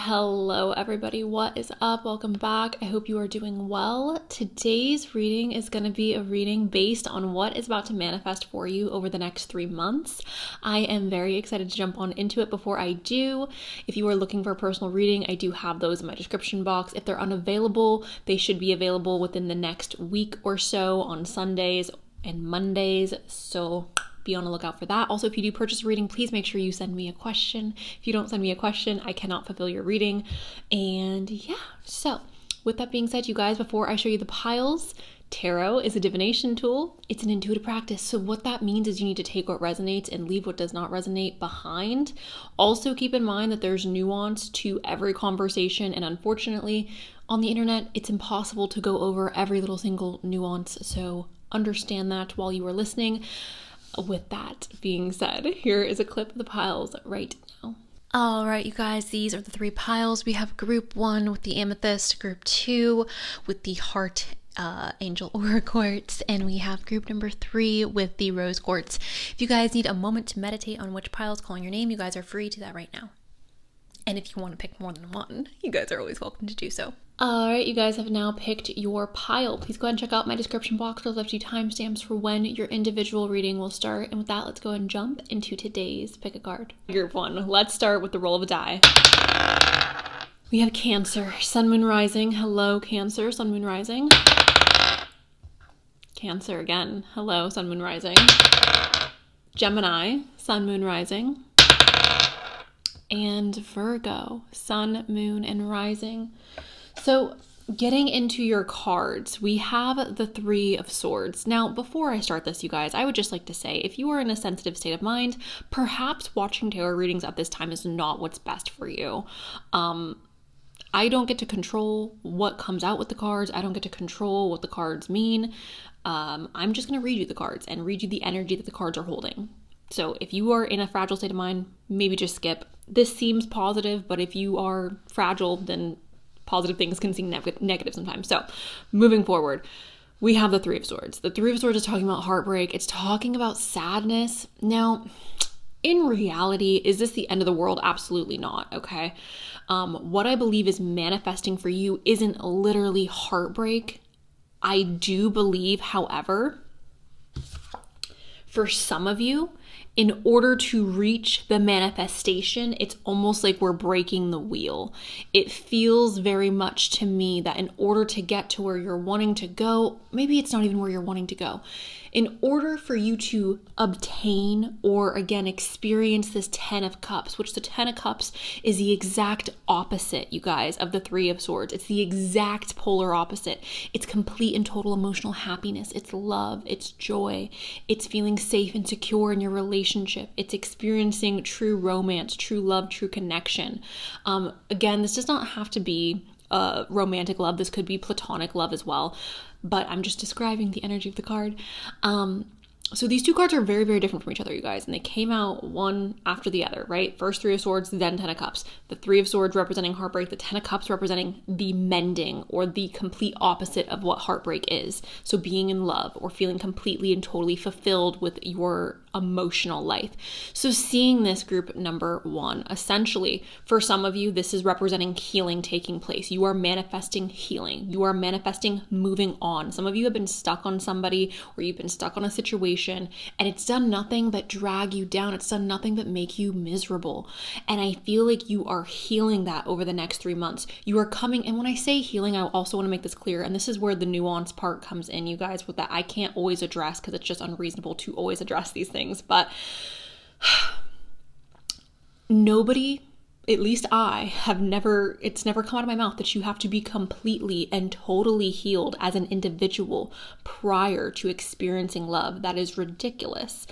Hello everybody, what is up? Welcome back. I hope you are doing well. Today's reading is going to be a reading based on what is about to manifest for you over the next 3 months. I am very excited to jump on into it. Before I do, if you are looking for a personal reading, I do have those in my description box. If they're unavailable, they should be available within the next week or so on Sundays and Mondays. So be on the lookout for that. Also, if you do purchase a reading, please make sure you send me a question. If you don't send me a question, I cannot fulfill your reading. And yeah, so with that being said, you guys, before I show you the piles, tarot is a divination tool. It's an intuitive practice. So what that means is you need to take what resonates and leave what does not resonate behind. Also keep in mind that there's nuance to every conversation. And unfortunately, on the internet, it's impossible to go over every little single nuance. So understand that while you are listening. With that being said, here is a clip of the piles right now. All right, you guys, these are the 3 piles. We have group 1 with the amethyst, group 2 with the heart angel aura quartz, and we have group number 3 with the rose quartz. If you guys need a moment to meditate on which pile is calling your name, you guys are free to that right now. And if you want to pick more than one, you guys are always welcome to do so. All right, you guys have now picked your pile. Please go ahead and check out my description box. I'll left you timestamps for when your individual reading will start. And with that, let's go ahead and jump into today's pick a card. Group 1, let's start with the roll of a die. We have Cancer, Sun, Moon, Rising. Hello, Cancer, Sun, Moon, Rising. Cancer again. Hello, Sun, Moon, Rising. Gemini, Sun, Moon, Rising. And Virgo, Sun, Moon, and Rising. So getting into your cards, we have the 3 of Swords. Now, before I start this, you guys, I would just like to say, if you are in a sensitive state of mind, perhaps watching tarot readings at this time is not what's best for you. I don't get to control what comes out with the cards. I don't get to control what the cards mean. I'm just going to read you the cards and read you the energy that the cards are holding. So if you are in a fragile state of mind, maybe just skip. This seems positive, but if you are fragile, then positive things can seem negative sometimes. So moving forward, we have the 3 of Swords. The 3 of Swords is talking about heartbreak. It's talking about sadness. Now, in reality, is this the end of the world? Absolutely not, okay? What I believe is manifesting for you isn't literally heartbreak. I do believe, however, for some of you, in order to reach the manifestation, it's almost like we're breaking the wheel. It feels very much to me that in order to get to where you're wanting to go, maybe it's not even where you're wanting to go. In order for you to obtain or again experience this 10 of Cups, which the 10 of Cups is the exact opposite, you guys, of the 3 of Swords. It's the exact polar opposite. It's complete and total emotional happiness. It's love. It's joy. It's feeling safe and secure in your relationship. It's experiencing true romance, true love, true connection. Again, this does not have to be romantic love. This could be platonic love as well. But I'm just describing the energy of the card. So these 2 cards are very, very different from each other, you guys. And they came out one after the other, right? First 3 of Swords, then 10 of Cups. The 3 of Swords representing heartbreak. The 10 of Cups representing the mending or the complete opposite of what heartbreak is. So being in love or feeling completely and totally fulfilled with your emotional life. So seeing this group number 1, essentially, for some of you, this is representing healing taking place. You are manifesting healing. You are manifesting moving on. Some of you have been stuck on somebody or you've been stuck on a situation and it's done nothing but drag you down. It's done nothing but make you miserable. And I feel like you are healing that over the next 3 months. You are coming, and when I say healing, I also want to make this clear, and this is where the nuance part comes in, you guys, with that I can't always address because it's just unreasonable to always address these things. But nobody, at least it's never come out of my mouth that you have to be completely and totally healed as an individual prior to experiencing love. That is ridiculous.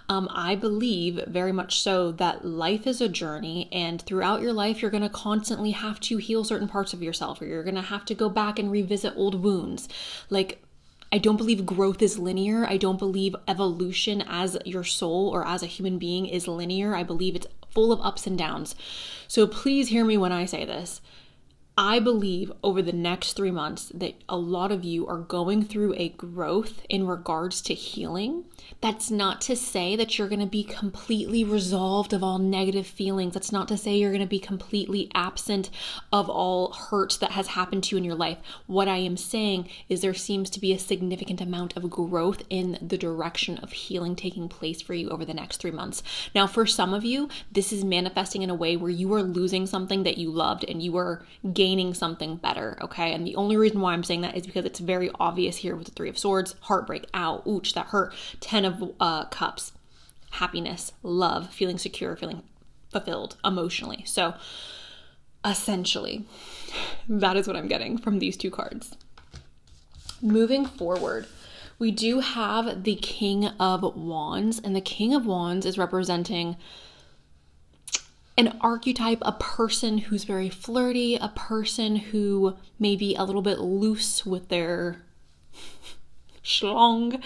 I believe very much so that life is a journey, and throughout your life, you're going to constantly have to heal certain parts of yourself, or you're going to have to go back and revisit old wounds. Like, I don't believe growth is linear. I don't believe evolution as your soul or as a human being is linear. I believe it's full of ups and downs. So please hear me when I say this. I believe over the next 3 months that a lot of you are going through a growth in regards to healing. That's not to say that you're going to be completely resolved of all negative feelings. That's not to say you're going to be completely absent of all hurt that has happened to you in your life. What I am saying is there seems to be a significant amount of growth in the direction of healing taking place for you over the next 3 months. Now, for some of you, this is manifesting in a way where you are losing something that you loved and you are gaining something better, okay? And the only reason why I'm saying that is because it's very obvious here with the Three of Swords, heartbreak, ow, ouch, that hurt. 10 of Cups, happiness, love, feeling secure, feeling fulfilled emotionally. So essentially, that is what I'm getting from these two cards. Moving forward, we do have the King of Wands, and the King of Wands is representing an archetype, a person who's very flirty, a person who may be a little bit loose with their schlong.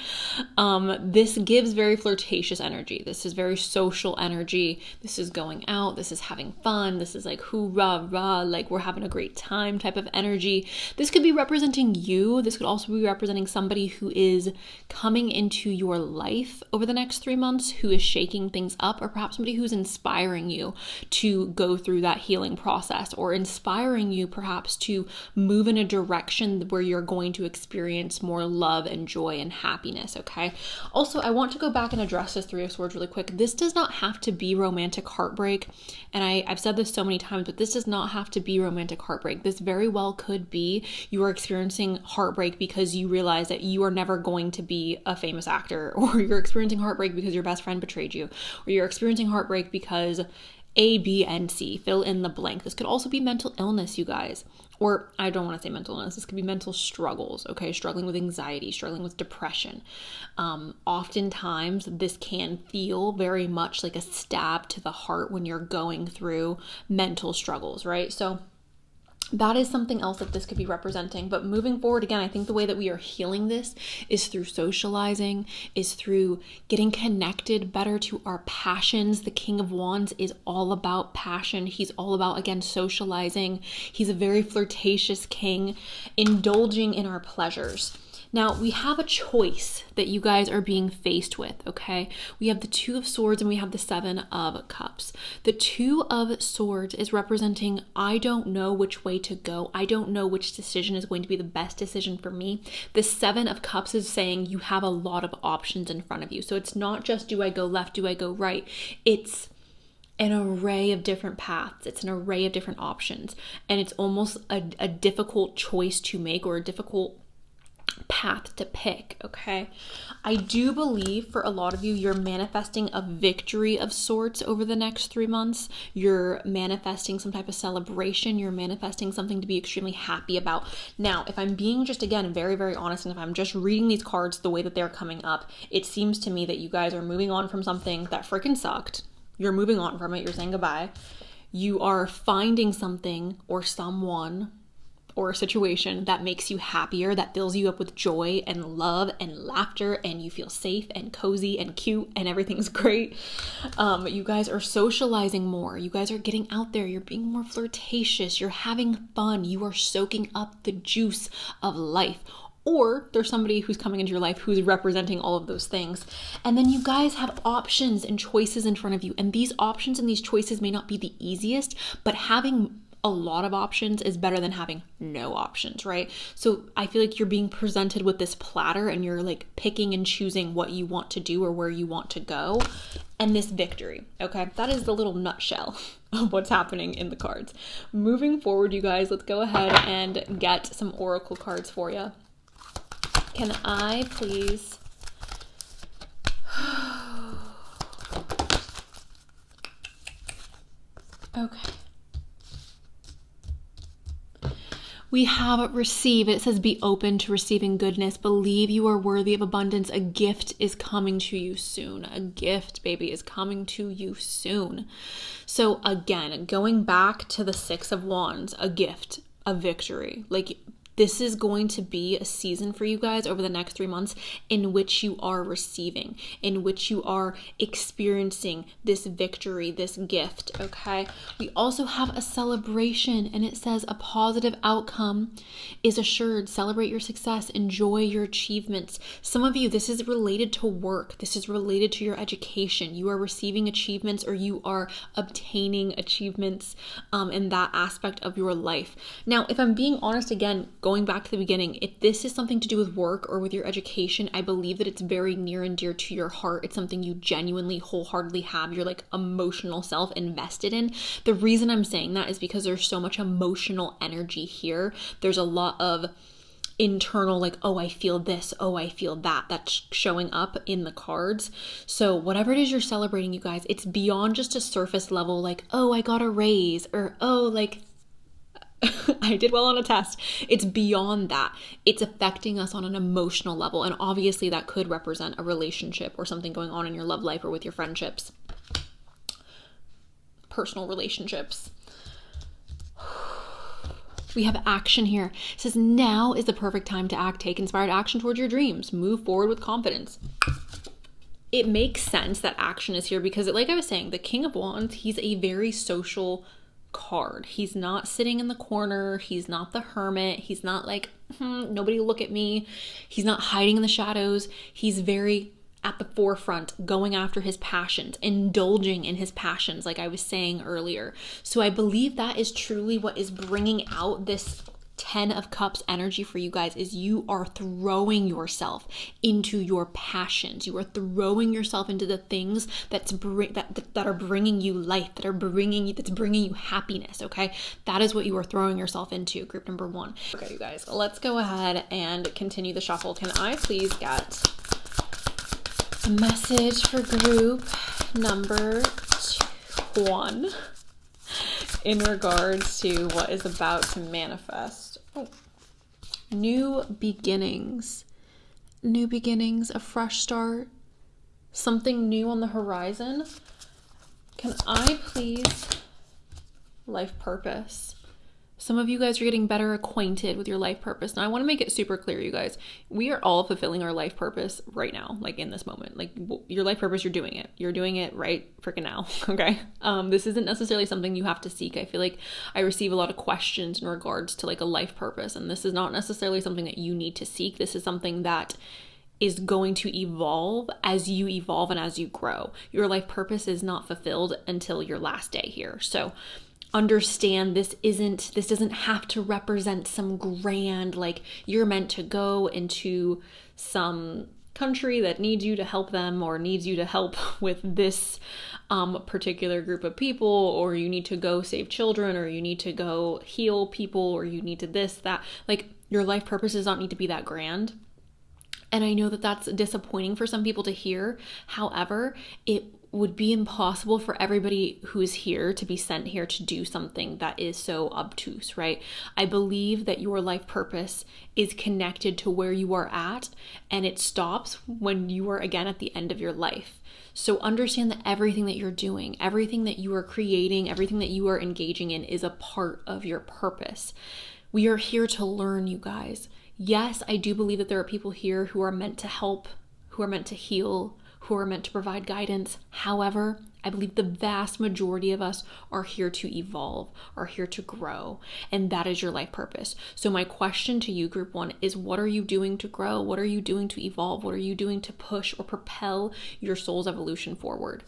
This gives very flirtatious energy. This is very social energy. This is going out. This is having fun. This is like hoorah, rah, like we're having a great time type of energy. This could be representing you. This could also be representing somebody who is coming into your life over the next 3 months, who is shaking things up, or perhaps somebody who's inspiring you to go through that healing process, or inspiring you perhaps to move in a direction where you're going to experience more love and joy and happiness, okay? Also, I want to go back and address this Three of Swords really quick. This does not have to be romantic heartbreak, and I've said this so many times, but this does not have to be romantic heartbreak. This very well could be you are experiencing heartbreak because you realize that you are never going to be a famous actor, or you're experiencing heartbreak because your best friend betrayed you, or you're experiencing heartbreak because A, B, and C, fill in the blank. This could also be mental illness, you guys. Or I don't want to say mental illness. This could be mental struggles, okay? Struggling with anxiety, struggling with depression. Oftentimes, this can feel very much like a stab to the heart when you're going through mental struggles, right? So that is something else that this could be representing. But moving forward, again, I think the way that we are healing this is through socializing, is through getting connected better to our passions. The King of Wands is all about passion. He's all about, again, socializing. He's a very flirtatious king, indulging in our pleasures. Now, we have a choice that you guys are being faced with, okay? We have the Two of Swords and we have the Seven of Cups. The Two of Swords is representing, I don't know which way to go. I don't know which decision is going to be the best decision for me. The Seven of Cups is saying you have a lot of options in front of you. So it's not just, do I go left, do I go right? It's an array of different paths. It's an array of different options. And it's almost a difficult choice to make, or a difficult path to pick, okay? I do believe for a lot of you, you're manifesting a victory of sorts over the next 3 months. You're manifesting some type of celebration. You're manifesting something to be extremely happy about. Now, if I'm being just, again, very, very honest, and if I'm just reading these cards the way that they're coming up, it seems to me that you guys are moving on from something that freaking sucked. You're moving on from it. You're saying goodbye. You are finding something or someone or a situation that makes you happier, that fills you up with joy and love and laughter, and you feel safe and cozy and cute and everything's great. You guys are socializing more. You guys are getting out there. You're being more flirtatious. You're having fun. You are soaking up the juice of life. Or there's somebody who's coming into your life who's representing all of those things. And then you guys have options and choices in front of you. And these options and these choices may not be the easiest, but having a lot of options is better than having no options, right? So I feel like you're being presented with this platter and you're like picking and choosing what you want to do or where you want to go. And this victory, okay? That is the little nutshell of what's happening in the cards. Moving forward, you guys, let's go ahead and get some oracle cards for you. Can I please... Okay. We have receive. It says be open to receiving goodness. Believe you are worthy of abundance. A gift is coming to you soon. A gift, baby, is coming to you soon. So again, going back to the Six of Wands, a gift, a victory. Like This is going to be a season for you guys over the next 3 months in which you are receiving, in which you are experiencing this victory, this gift, okay? We also have a celebration, and it says a positive outcome is assured. Celebrate your success, enjoy your achievements. Some of you, this is related to work. This is related to your education. You are receiving achievements, or you are obtaining achievements in that aspect of your life. Now, if I'm being honest, again, going back to the beginning, if this is something to do with work or with your education, I believe that it's very near and dear to your heart. It's something you genuinely, wholeheartedly have your like emotional self invested in. The reason I'm saying that is because there's so much emotional energy here. There's a lot of internal, like, oh, I feel this, oh, I feel that, that's showing up in the cards. So whatever it is you're celebrating, you guys, it's beyond just a surface level, like, oh, I got a raise, or oh, like, I did well on a test. It's beyond that. It's affecting us on an emotional level. And obviously that could represent a relationship or something going on in your love life or with your friendships, personal relationships. We have action here. It says now is the perfect time to act. Take inspired action towards your dreams. Move forward with confidence. It makes sense that action is here because, like I was saying, the King of Wands, he's a very social card. He's not sitting in the corner. He's not the hermit. He's not like, nobody look at me. He's not hiding in the shadows. He's very at the forefront, going after his passions, indulging in his passions, like I was saying earlier. So I believe that is truly what is bringing out this 10 of Cups energy for you guys, is you are throwing yourself into your passions. You are throwing yourself into the things that are bringing you life, that's bringing you happiness, okay? That is what you are throwing yourself into, group number 1. Okay, you guys, let's go ahead and continue the shuffle. Can I please get a message for group number 1 in regards to what is about to manifest? New beginnings, a fresh start, something new on the horizon. Can I please, life purpose? Some of you guys are getting better acquainted with your life purpose. Now, I want to make it super clear, you guys. We are all fulfilling our life purpose right now, like in this moment. Like your life purpose, you're doing it. You're doing it right freaking now, okay? This isn't necessarily something you have to seek. I feel like I receive a lot of questions in regards to like a life purpose, and this is not necessarily something that you need to seek. This is something that is going to evolve as you evolve and as you grow. Your life purpose is not fulfilled until your last day here. So understand this doesn't have to represent some grand, like you're meant to go into some country that needs you to help them or needs you to help with this particular group of people, or you need to go save children, or you need to go heal people, or you need to this, that. Like your life purpose does not need to be that grand. And I know that that's disappointing for some people to hear. However, it would be impossible for everybody who's here to be sent here to do something that is so obtuse, right? I believe that your life purpose is connected to where you are at, and it stops when you are again at the end of your life. So understand that everything that you're doing, everything that you are creating, everything that you are engaging in is a part of your purpose. We are here to learn, you guys. Yes, I do believe that there are people here who are meant to help, who are meant to heal, who are meant to provide guidance. However, I believe the vast majority of us are here to evolve, are here to grow, and that is your life purpose. So my question to you, group 1, is what are you doing to grow? What are you doing to evolve? What are you doing to push or propel your soul's evolution forward?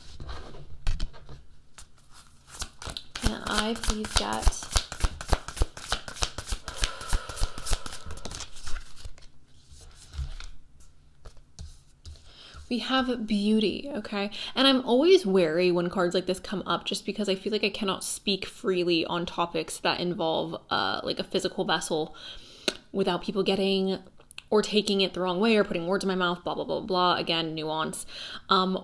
Can I please get we have beauty, okay? And I'm always wary when cards like this come up, just because I feel like I cannot speak freely on topics that involve like a physical vessel without people getting or taking it the wrong way or putting words in my mouth, blah, blah, blah, blah. Again, nuance.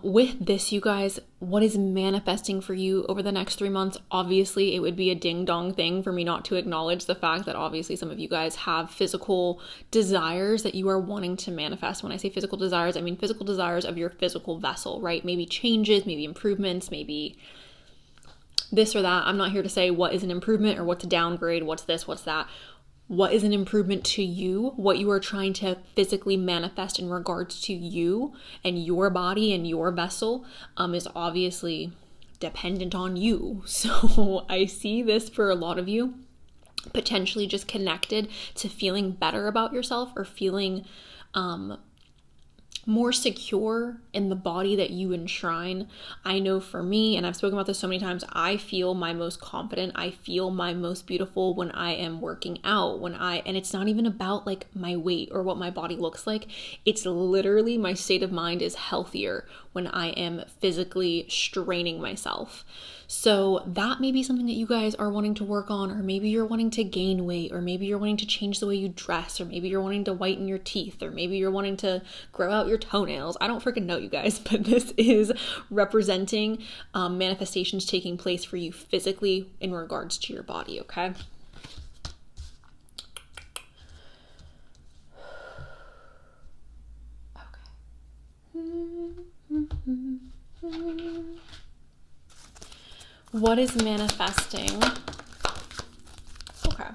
With this, you guys, what is manifesting for you over the next 3 months? Obviously, it would be a ding-dong thing for me not to acknowledge the fact that obviously some of you guys have physical desires that you are wanting to manifest. When I say physical desires, I mean physical desires of your physical vessel, right? Maybe changes, maybe improvements, maybe this or that. I'm not here to say what is an improvement or what's a downgrade, what's this, what's that. what is an improvement to you, what you are trying to physically manifest in regards to you and your body and your vessel, is obviously dependent on you. So I see this for a lot of you, potentially just connected to feeling better about yourself or feeling more secure in the body that you enshrine. I know for me, and I've spoken about this so many times, I feel my most confident, I feel my most beautiful when I am working out, and it's not even about like my weight or what my body looks like. It's literally my state of mind is healthier when I am physically straining myself. So that may be something that you guys are wanting to work on, or maybe you're wanting to gain weight, or maybe you're wanting to change the way you dress, or maybe you're wanting to whiten your teeth, or maybe you're wanting to grow out your toenails. I don't freaking know, you guys, but this is representing manifestations taking place for you physically in regards to your body, okay? What is manifesting? Okay.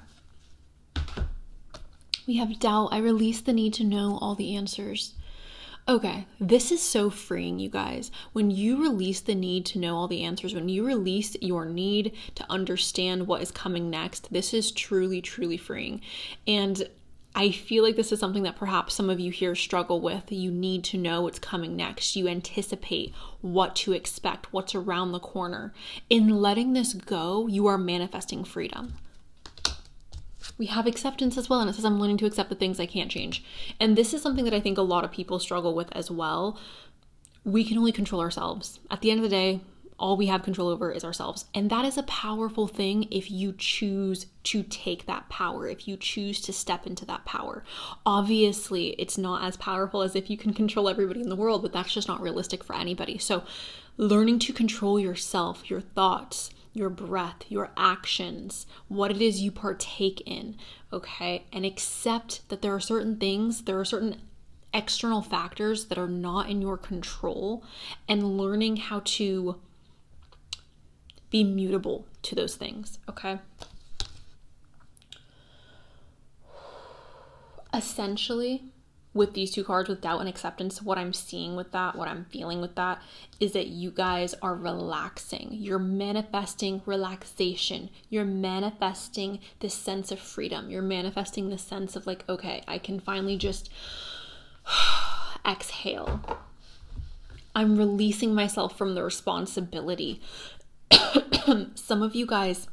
We have doubt. I release the need to know all the answers. Okay, this is so freeing, you guys. When you release the need to know all the answers, when you release your need to understand what is coming next, this is truly, truly freeing. And I feel like this is something that perhaps some of you here struggle with. You need to know what's coming next. You anticipate what to expect, what's around the corner. In letting this go, you are manifesting freedom. We have acceptance as well, and it says I'm learning to accept the things I can't change. And this is something that I think a lot of people struggle with as well. We can only control ourselves. At the end of the day, all we have control over is ourselves. And that is a powerful thing if you choose to take that power, if you choose to step into that power. Obviously, it's not as powerful as if you can control everybody in the world, but that's just not realistic for anybody. So learning to control yourself, your thoughts, your breath, your actions, what it is you partake in, okay? And accept that there are certain things, there are certain external factors that are not in your control, and learning how to be mutable to those things, okay? Essentially, with these two cards, with doubt and acceptance, what I'm seeing with that, what I'm feeling with that, is that you guys are relaxing. You're manifesting relaxation. You're manifesting this sense of freedom. You're manifesting this sense of like, okay, I can finally just exhale. I'm releasing myself from the responsibility. Some of you guys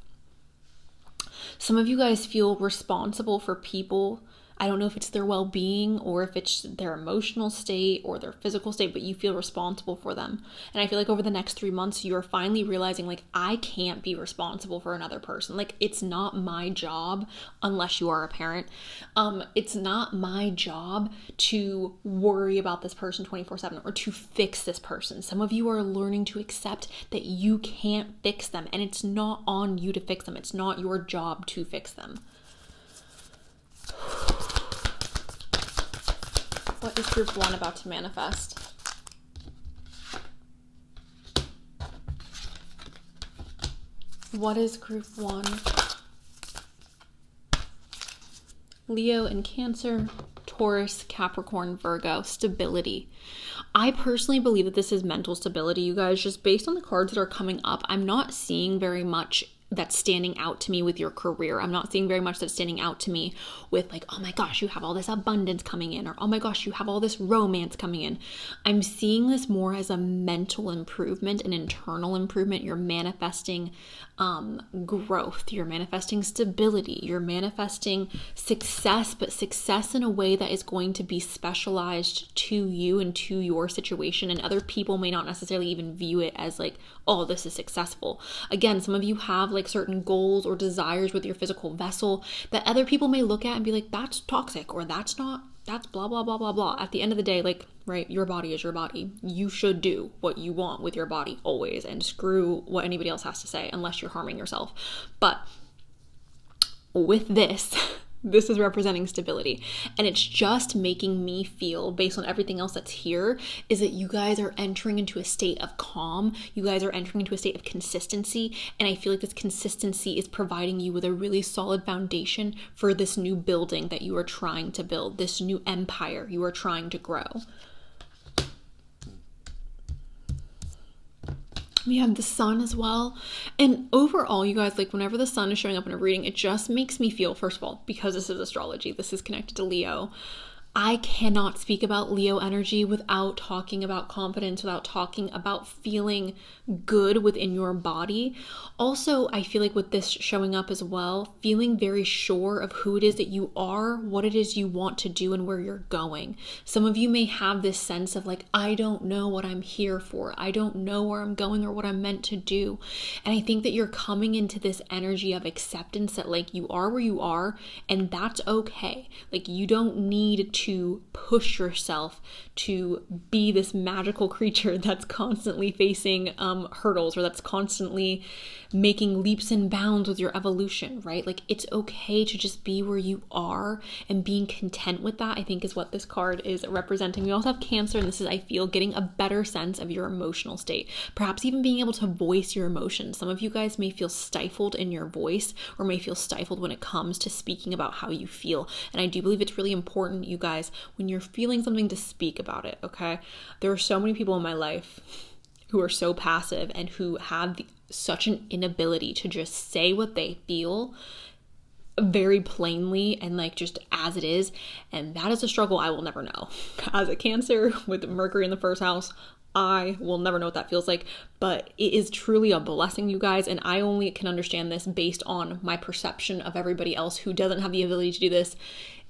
feel responsible for people. I don't know if it's their well-being or if it's their emotional state or their physical state, but you feel responsible for them. And I feel like over the next 3 months, you're finally realizing like, I can't be responsible for another person. Like, it's not my job, unless you are a parent. It's not my job to worry about this person 24/7 or to fix this person. Some of you are learning to accept that you can't fix them, and it's not on you to fix them. It's not your job to fix them. What is group 1 about to manifest? What is group 1? Leo and Cancer, Taurus, Capricorn, Virgo, stability. I personally believe that this is mental stability, you guys. Just based on the cards that are coming up, I'm not seeing very much that's standing out to me with your career. I'm not seeing very much that's standing out to me with like, oh my gosh, you have all this abundance coming in, or oh my gosh, you have all this romance coming in. I'm seeing this more as a mental improvement, an internal improvement. You're manifesting growth. You're manifesting stability. You're manifesting success, but success in a way that is going to be specialized to you and to your situation. And other people may not necessarily even view it as like, oh, this is successful. Again, some of you have like certain goals or desires with your physical vessel that other people may look at and be like, that's toxic, or that's not, that's blah, blah, blah, blah, blah. At the end of the day, like, right, your body is your body. You should do what you want with your body always, and screw what anybody else has to say unless you're harming yourself. But with this, This is representing stability. And it's just making me feel, based on everything else that's here, is that you guys are entering into a state of calm. You guys are entering into a state of consistency. And I feel like this consistency is providing you with a really solid foundation for this new building that you are trying to build, this new empire you are trying to grow. We have the sun as well. And overall, you guys, like whenever the sun is showing up in a reading, it just makes me feel, first of all, because this is astrology, this is connected to Leo, I cannot speak about Leo energy without talking about confidence, without talking about feeling good within your body. Also, I feel like with this showing up as well, feeling very sure of who it is that you are, what it is you want to do, and where you're going. Some of you may have this sense of like, I don't know what I'm here for. I don't know where I'm going or what I'm meant to do. And I think that you're coming into this energy of acceptance that like you are where you are, and that's okay. Like you don't need to push yourself to be this magical creature that's constantly facing hurdles, or that's constantly making leaps and bounds with your evolution, right? Like it's okay to just be where you are, and being content with that, I think, is what this card is representing. We also have Cancer, and this is, I feel, getting a better sense of your emotional state, perhaps even being able to voice your emotions. Some of you guys may feel stifled in your voice, or may feel stifled when it comes to speaking about how you feel. And I do believe it's really important, you guys, when you're feeling something, to speak about it, okay? There are so many people in my life who are so passive and who have such an inability to just say what they feel very plainly and like just as it is. And that is a struggle I will never know. As a Cancer with Mercury in the first house, I will never know what that feels like, but it is truly a blessing, you guys. And I only can understand this based on my perception of everybody else who doesn't have the ability to do this.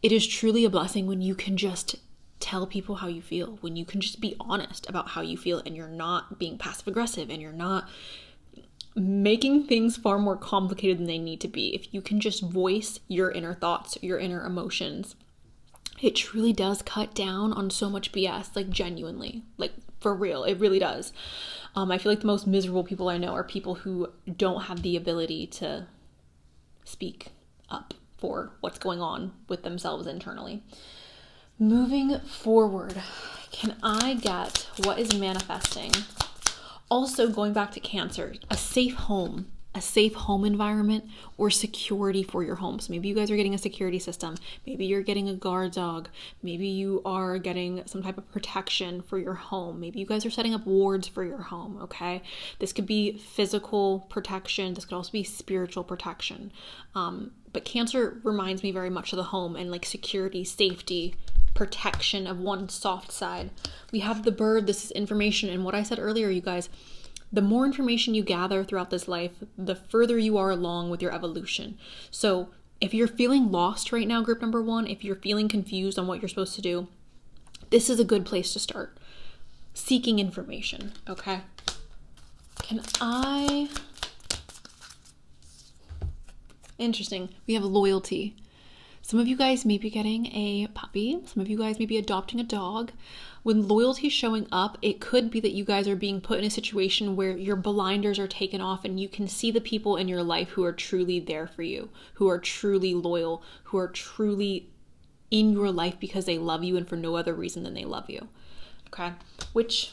It is truly a blessing when you can just tell people how you feel, when you can just be honest about how you feel, and you're not being passive aggressive, and you're not making things far more complicated than they need to be. If you can just voice your inner thoughts, your inner emotions, it truly does cut down on so much BS, like genuinely, like for real, it really does. I feel like the most miserable people I know are people who don't have the ability to speak up for what's going on with themselves internally. Moving forward, can I get what is manifesting? Also, going back to Cancer, a safe home environment, or security for your home. So maybe you guys are getting a security system. Maybe you're getting a guard dog. Maybe you are getting some type of protection for your home. Maybe you guys are setting up wards for your home, okay? This could be physical protection. This could also be spiritual protection. But Cancer reminds me very much of the home and like security, safety, protection of one soft side. We have the bird. This is information. And what I said earlier, you guys, the more information you gather throughout this life, the further you are along with your evolution. So if you're feeling lost right now, group number 1, if you're feeling confused on what you're supposed to do, this is a good place to start. Seeking information, okay? Interesting. We have loyalty. Some of you guys may be getting a puppy. Some of you guys may be adopting a dog. When loyalty is showing up, it could be that you guys are being put in a situation where your blinders are taken off and you can see the people in your life who are truly there for you, who are truly loyal, who are truly in your life because they love you and for no other reason than they love you. Okay? Which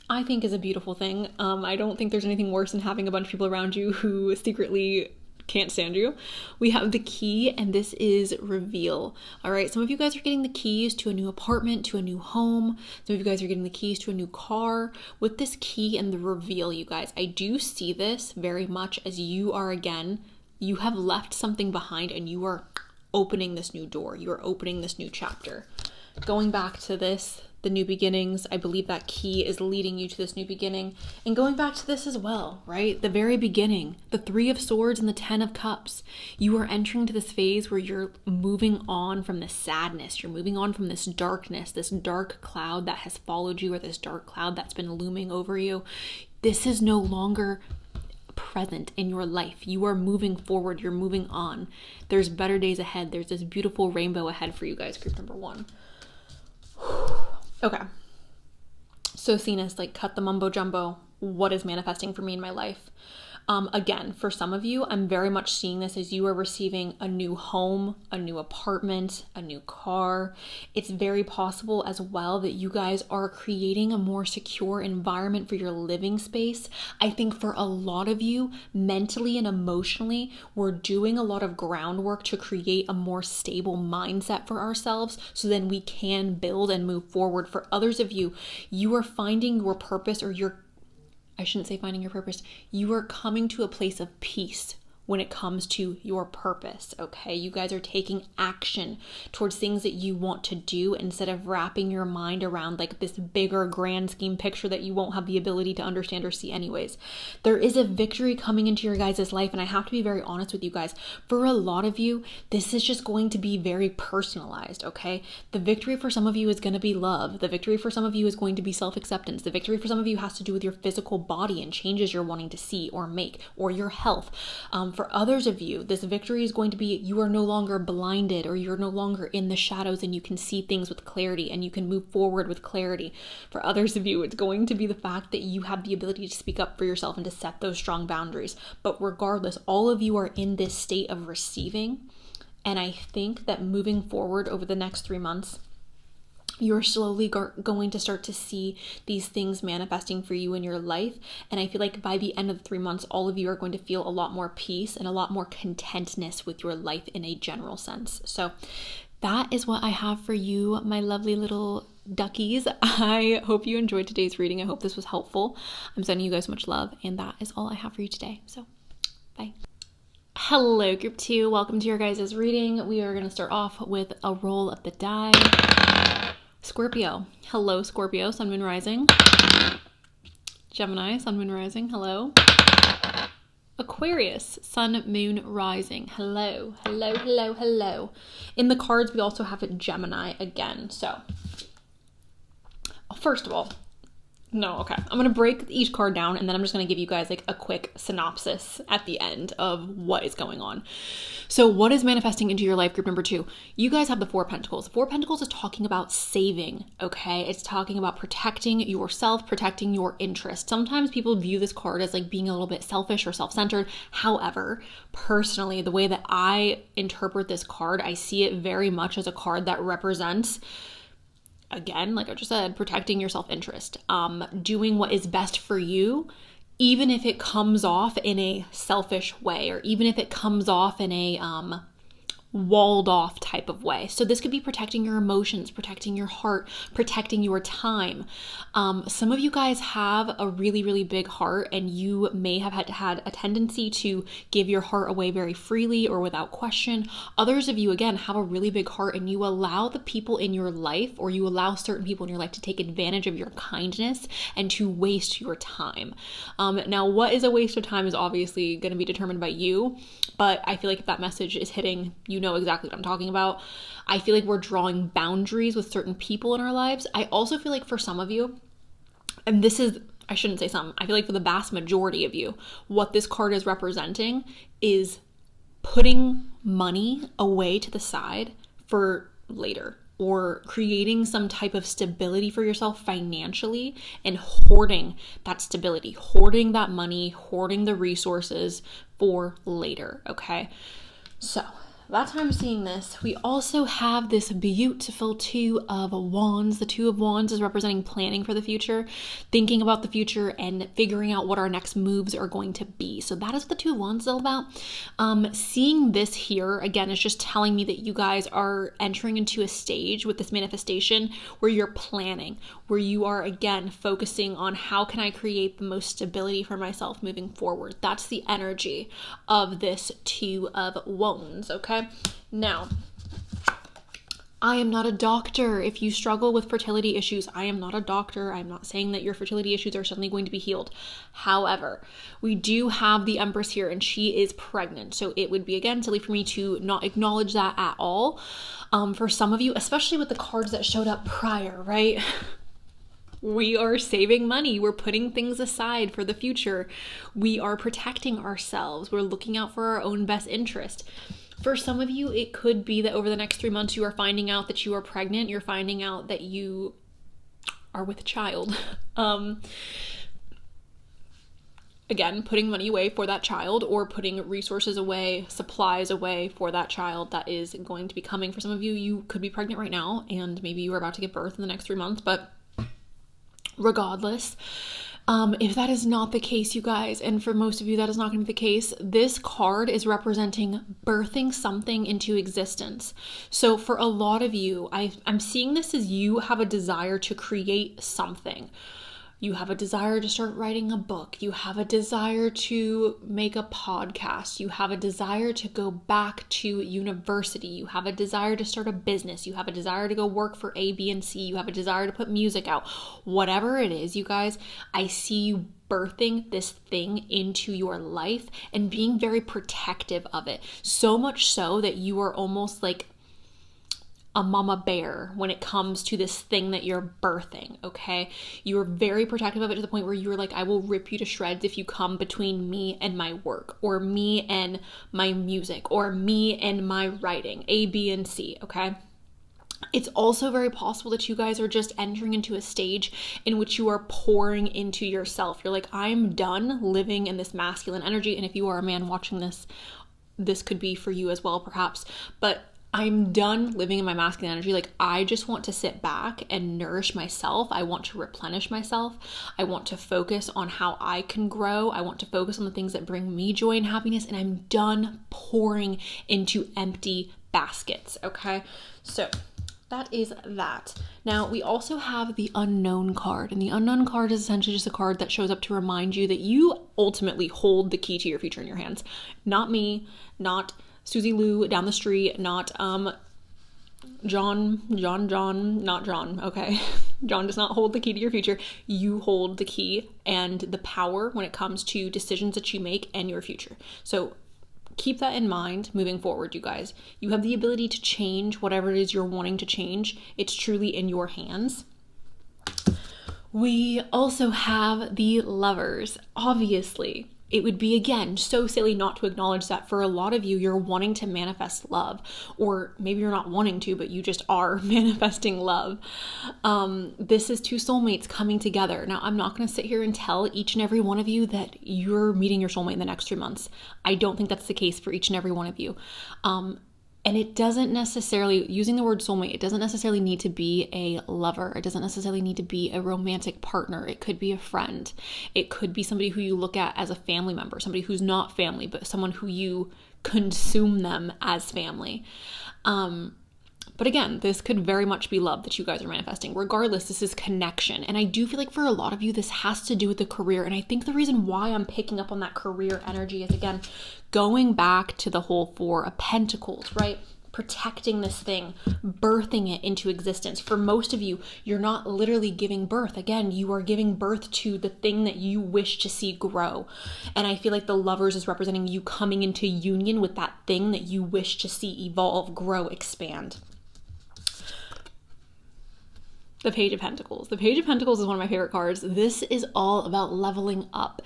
I think is a beautiful thing. I don't think there's anything worse than having a bunch of people around you who secretly can't stand you. We have the key, and this is reveal. All right, some of you guys are getting the keys to a new apartment, to a new home. Some of you guys are getting the keys to a new car. With this key and the reveal, you guys, I do see this very much as you are, again, you have left something behind and you are opening this new door. You are opening this new chapter. Going back to this, the new beginnings, I believe that key is leading you to this new beginning. And going back to this as well, right? The very beginning, the 3 of Swords and the 10 of Cups. You are entering to this phase where you're moving on from this sadness. You're moving on from this darkness, this dark cloud that has followed you, or this dark cloud that's been looming over you. This is no longer present in your life. You are moving forward. You're moving on. There's better days ahead. There's this beautiful rainbow ahead for you guys, group number 1. Okay, so Cenus, like, cut the mumbo jumbo. What is manifesting for me in my life? Again, for some of you, I'm very much seeing this as you are receiving a new home, a new apartment, a new car. It's very possible as well that you guys are creating a more secure environment for your living space. I think for a lot of you, mentally and emotionally, we're doing a lot of groundwork to create a more stable mindset for ourselves so then we can build and move forward. For others of you, you are finding your purpose, or I shouldn't say finding your purpose. You are coming to a place of peace when it comes to your purpose, okay? You guys are taking action towards things that you want to do instead of wrapping your mind around like this bigger grand scheme picture that you won't have the ability to understand or see anyways. There is a victory coming into your guys' life, and I have to be very honest with you guys. For a lot of you, this is just going to be very personalized, okay? The victory for some of you is going to be love. The victory for some of you is going to be self-acceptance. The victory for some of you has to do with your physical body and changes you're wanting to see or make, or your health. For others of you, this victory is going to be you are no longer blinded, or you're no longer in the shadows, and you can see things with clarity and you can move forward with clarity. For others of you, it's going to be the fact that you have the ability to speak up for yourself and to set those strong boundaries. But regardless, all of you are in this state of receiving. And I think that moving forward over the next 3 months, you're slowly going to start to see these things manifesting for you in your life. And I feel like by the end of the 3 months, all of you are going to feel a lot more peace and a lot more contentness with your life in a general sense. So that is what I have for you, my lovely little duckies. I hope you enjoyed today's reading. I hope this was helpful. I'm sending you guys much love, and that is all I have for you today. So bye. Hello, group 2. Welcome to your guys' reading. We are going to start off with a roll of the die. Scorpio. Hello, Scorpio. Sun, Moon, Rising. Gemini. Sun, Moon, Rising. Hello. Aquarius. Sun, Moon, Rising. Hello. Hello, hello, hello. In the cards, we also have a Gemini again. So, first of all, I'm going to break each card down, and then I'm just going to give you guys like a quick synopsis at the end of what is going on. So what is manifesting into your life, group number 2? You guys have the Four of Pentacles. The Four of Pentacles is talking about saving, okay? It's talking about protecting yourself, protecting your interest. Sometimes people view this card as like being a little bit selfish or self-centered. However, personally, the way that I interpret this card, I see it very much as a card that represents, again, like I just said, protecting your self-interest, doing what is best for you, even if it comes off in a selfish way, or even if it comes off in a walled off type of way. So this could be protecting your emotions, protecting your heart, protecting your time. Some of you guys have a really, really big heart, and you may have had a tendency to give your heart away very freely or without question. Others of you, again, have a really big heart, and you allow the people in your life, or you allow certain people in your life to take advantage of your kindness and to waste your time. Now, what is a waste of time is obviously going to be determined by you, but I feel like if that message is hitting, you know exactly what I'm talking about. I feel like we're drawing boundaries with certain people in our lives. I also feel like for some of you, and this is, I shouldn't say some, I feel like for the vast majority of you, what this card is representing is putting money away to the side for later, or creating some type of stability for yourself financially and hoarding that stability, hoarding that money, hoarding the resources for later, okay? So that's how I'm seeing this. We also have this beautiful Two of Wands. The Two of Wands is representing planning for the future, thinking about the future, and figuring out what our next moves are going to be. So that is what the Two of Wands is all about. Seeing this here, again, is just telling me that you guys are entering into a stage with this manifestation where you're planning, where you are, again, focusing on how can I create the most stability for myself moving forward. That's the energy of this Two of Wands, okay? Now, I am not a doctor. If you struggle with fertility issues, I am not a doctor. I'm not saying that your fertility issues are suddenly going to be healed. However, we do have the Empress here, and she is pregnant. So it would be, again, silly for me to not acknowledge that at all. For some of you, especially with the cards that showed up prior, right? We are saving money. We're putting things aside for the future. We are protecting ourselves. We're looking out for our own best interest. For some of you, it could be that over the next 3 months, you are finding out that you are pregnant. You're finding out that you are with a child. again, putting money away for that child, or putting resources away, supplies away for that child that is going to be coming. For some of you, you could be pregnant right now and maybe you are about to give birth in the next 3 months, but regardless, if that is not the case, you guys, and for most of you that is not going to be the case, this card is representing birthing something into existence. So for a lot of you, I'm seeing this as you have a desire to create something. You have a desire to start writing a book. You have a desire to make a podcast. You have a desire to go back to university. You have a desire to start a business. You have a desire to go work for A, B, and C. You have a desire to put music out. Whatever it is, you guys, I see you birthing this thing into your life and being very protective of it. So much so that you are almost like a mama bear when it comes to this thing that you're birthing, okay? You are very protective of it to the point where you're like, I will rip you to shreds if you come between me and my work, or me and my music, or me and my writing, A, B, and C, okay? It's also very possible that you guys are just entering into a stage in which you are pouring into yourself. You're like, I'm done living in this masculine energy. And if you are a man watching this, this could be for you as well, perhaps, but I'm done living in my masculine energy. Like, I just want to sit back and nourish myself. I want to replenish myself. I want to focus on how I can grow. I want to focus on the things that bring me joy and happiness. And I'm done pouring into empty baskets. Okay. So that is that. Now, we also have the unknown card. And the unknown card is essentially just a card that shows up to remind you that you ultimately hold the key to your future in your hands. Not me, not Susie Lou down the street, not John, not John, okay? John does not hold the key to your future. You hold the key and the power when it comes to decisions that you make and your future. So keep that in mind moving forward, you guys. You have the ability to change whatever it is you're wanting to change. It's truly in your hands. We also have the Lovers. Obviously, it would be, again, so silly not to acknowledge that for a lot of you, you're wanting to manifest love, or maybe you're not wanting to, but you just are manifesting love. This is two soulmates coming together. Now, I'm not going to sit here and tell each and every one of you that you're meeting your soulmate in the next 3 months. I don't think that's the case for each and every one of you. And it doesn't necessarily, using the word soulmate, it doesn't necessarily need to be a lover. It doesn't necessarily need to be a romantic partner. It could be a friend. It could be somebody who you look at as a family member, somebody who's not family, but someone who you consume them as family. But again, this could very much be love that you guys are manifesting. Regardless, this is connection. And I do feel like for a lot of you, this has to do with the career. And I think the reason why I'm picking up on that career energy is, again, going back to the whole Four of Pentacles, right? Protecting this thing, birthing it into existence. For most of you, you're not literally giving birth. Again, you are giving birth to the thing that you wish to see grow. And I feel like the Lovers is representing you coming into union with that thing that you wish to see evolve, grow, expand. The Page of Pentacles. The Page of Pentacles is one of my favorite cards. This is all about leveling up.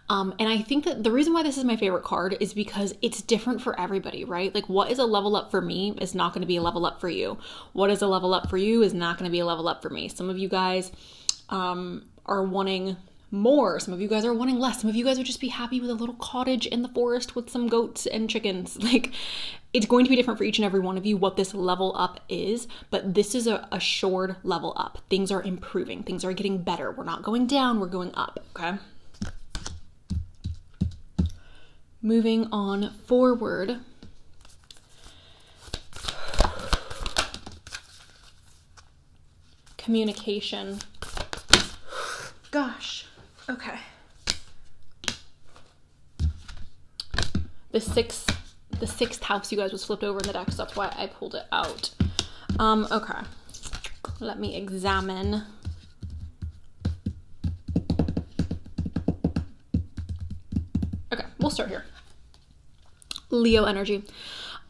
And I think that the reason why this is my favorite card is because it's different for everybody, right? Like, what is a level up for me is not going to be a level up for you. What is a level up for you is not going to be a level up for me. Some of you guys are wanting more. Some of you guys are wanting less. Some of you guys would just be happy with a little cottage in the forest with some goats and chickens. Like, it's going to be different for each and every one of you what this level up is, but this is a assured level up. Things are improving. Things are getting better. We're not going down, we're going up, okay? Moving on forward. Communication. Gosh. Okay. The sixth house, you guys, was flipped over in the deck, so that's why I pulled it out. Okay. Let me examine. Okay, we'll start here. Leo energy.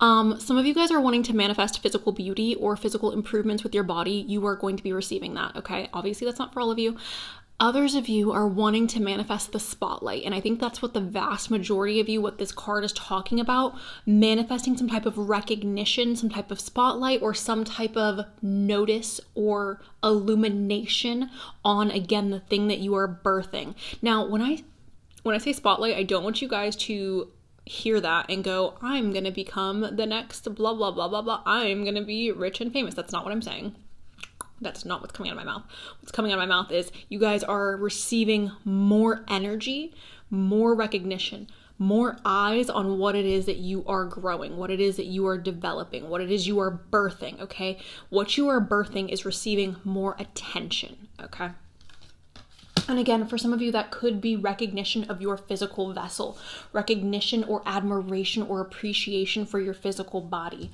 Some of you guys are wanting to manifest physical beauty or physical improvements with your body. You are going to be receiving that, okay? Obviously, that's not for all of you. Others of you are wanting to manifest the spotlight. And I think that's what the vast majority of you, what this card is talking about, manifesting some type of recognition, some type of spotlight, or some type of notice or illumination on, again, the thing that you are birthing. Now, when when I say spotlight, I don't want you guys to hear that and go, I'm going to become the next blah, blah, blah, blah, blah. I'm going to be rich and famous. That's not what I'm saying. That's not what's coming out of my mouth. What's coming out of my mouth is you guys are receiving more energy, more recognition, more eyes on what it is that you are growing, what it is that you are developing, what it is you are birthing, okay? What you are birthing is receiving more attention, okay? And again, for some of you, that could be recognition of your physical vessel, recognition or admiration or appreciation for your physical body.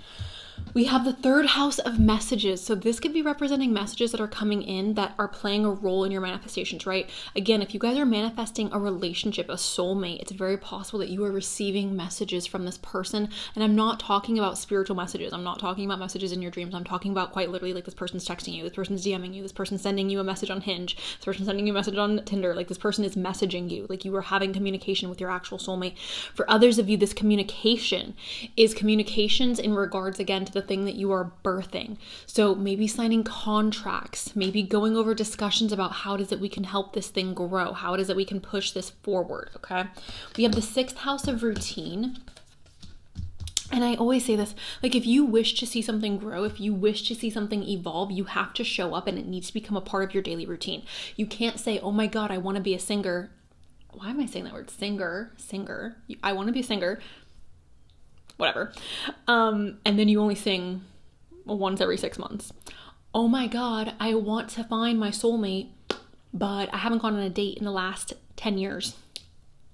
We have the third house of messages. So this could be representing messages that are coming in that are playing a role in your manifestations, right? Again, if you guys are manifesting a relationship, a soulmate, it's very possible that you are receiving messages from this person. And I'm not talking about spiritual messages. I'm not talking about messages in your dreams. I'm talking about quite literally like this person's texting you, this person's DMing you, this person's sending you a message on Hinge, this person's sending you a message on Tinder. Like this person is messaging you, like you are having communication with your actual soulmate. For others of you, this communication is communications in regards, again, to the thing that you are birthing. So maybe signing contracts, maybe going over discussions about how it is that we can help this thing grow, how it is that we can push this forward, okay? We have the sixth house of routine. And I always say this, like if you wish to see something grow, if you wish to see something evolve, you have to show up and it needs to become a part of your daily routine. You can't say, oh my God, I want to be a singer. Why am I saying that word? Singer. I want to be a singer. Whatever. And then you only sing once every 6 months. Oh my God, I want to find my soulmate, but I haven't gone on a date in the last 10 years.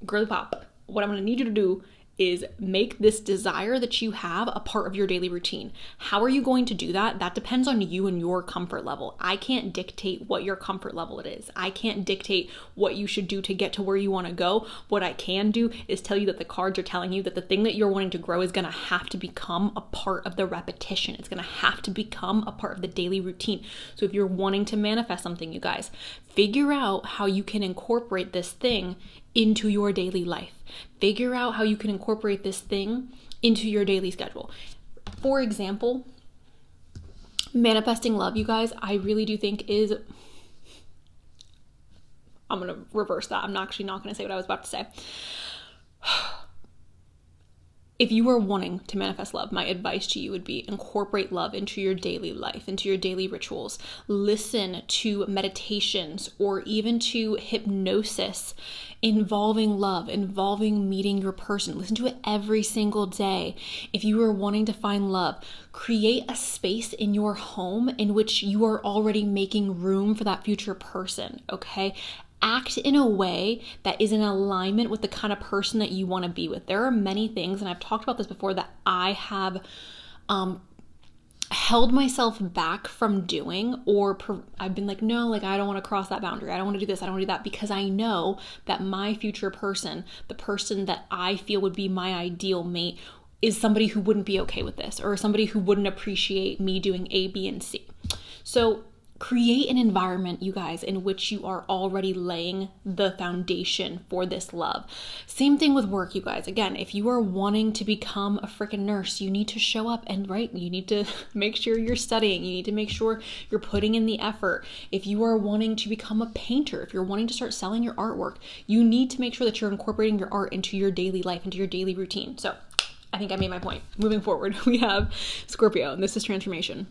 Girly pop, what I'm going to need you to do is make this desire that you have a part of your daily routine. How are you going to do that? That depends on you and your comfort level. I can't dictate what your comfort level it is. I can't dictate what you should do to get to where you want to go. What I can do is tell you that the cards are telling you that the thing that you're wanting to grow is going to have to become a part of the repetition. It's going to have to become a part of the daily routine. So if you're wanting to manifest something, you guys, figure out how you can incorporate this thing into your daily life. Figure out how you can incorporate this thing into your daily schedule. For example, manifesting love, you guys, I really do think is, I'm going to reverse that. I'm actually not going to say what I was about to say. If you are wanting to manifest love, my advice to you would be incorporate love into your daily life, into your daily rituals. Listen to meditations or even to hypnosis involving love, involving meeting your person. Listen to it every single day. If you are wanting to find love, create a space in your home in which you are already making room for that future person, okay? Act in a way that is in alignment with the kind of person that you want to be with. There are many things, and I've talked about this before, that I have held myself back from doing, or I've been like, no, like I don't want to cross that boundary. I don't want to do this. I don't want to do that, because I know that my future person, the person that I feel would be my ideal mate, is somebody who wouldn't be okay with this, or somebody who wouldn't appreciate me doing A, B, and C. So create an environment, you guys, in which you are already laying the foundation for this love. Same thing with work, you guys. Again, if you are wanting to become a freaking nurse, you need to show up and you need to make sure you're studying. You need to make sure you're putting in the effort. If you are wanting to become a painter, if you're wanting to start selling your artwork, you need to make sure that you're incorporating your art into your daily life, into your daily routine. So I think I made my point. Moving forward, we have Scorpio, and this is transformation.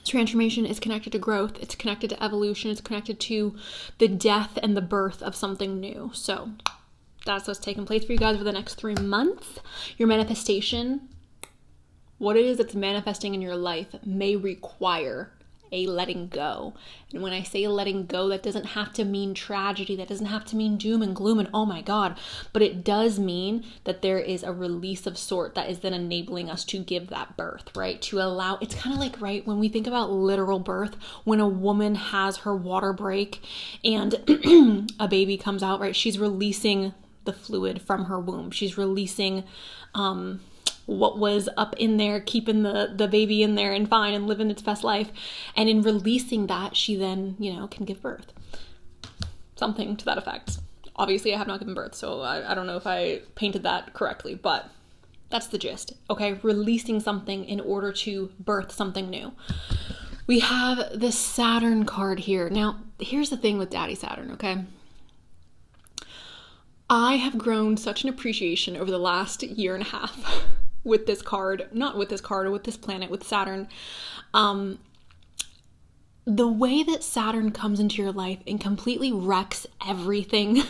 Transformation is connected to growth. It's connected to evolution. It's connected to the death and the birth of something new. So that's what's taking place for you guys for the next 3 months. Your manifestation, what it is that's manifesting in your life, may require a letting go. And when I say letting go, that doesn't have to mean tragedy. That doesn't have to mean doom and gloom and oh my God. But it does mean that there is a release of sort that is then enabling us to give that birth, right? To allow, it's kind of like, right, when we think about literal birth, when a woman has her water break and a baby comes out, right? She's releasing the fluid from her womb. She's releasing, what was up in there, keeping the baby in there and fine and living its best life. And in releasing that, she then, can give birth. Something to that effect. Obviously, I have not given birth, so I don't know if I painted that correctly, but that's the gist, okay? Releasing something in order to birth something new. We have the Saturn card here. Now, here's the thing with Daddy Saturn, okay? I have grown such an appreciation over the last year and a half with this card, not with this card, or with this planet, with Saturn. The way that Saturn comes into your life and completely wrecks everything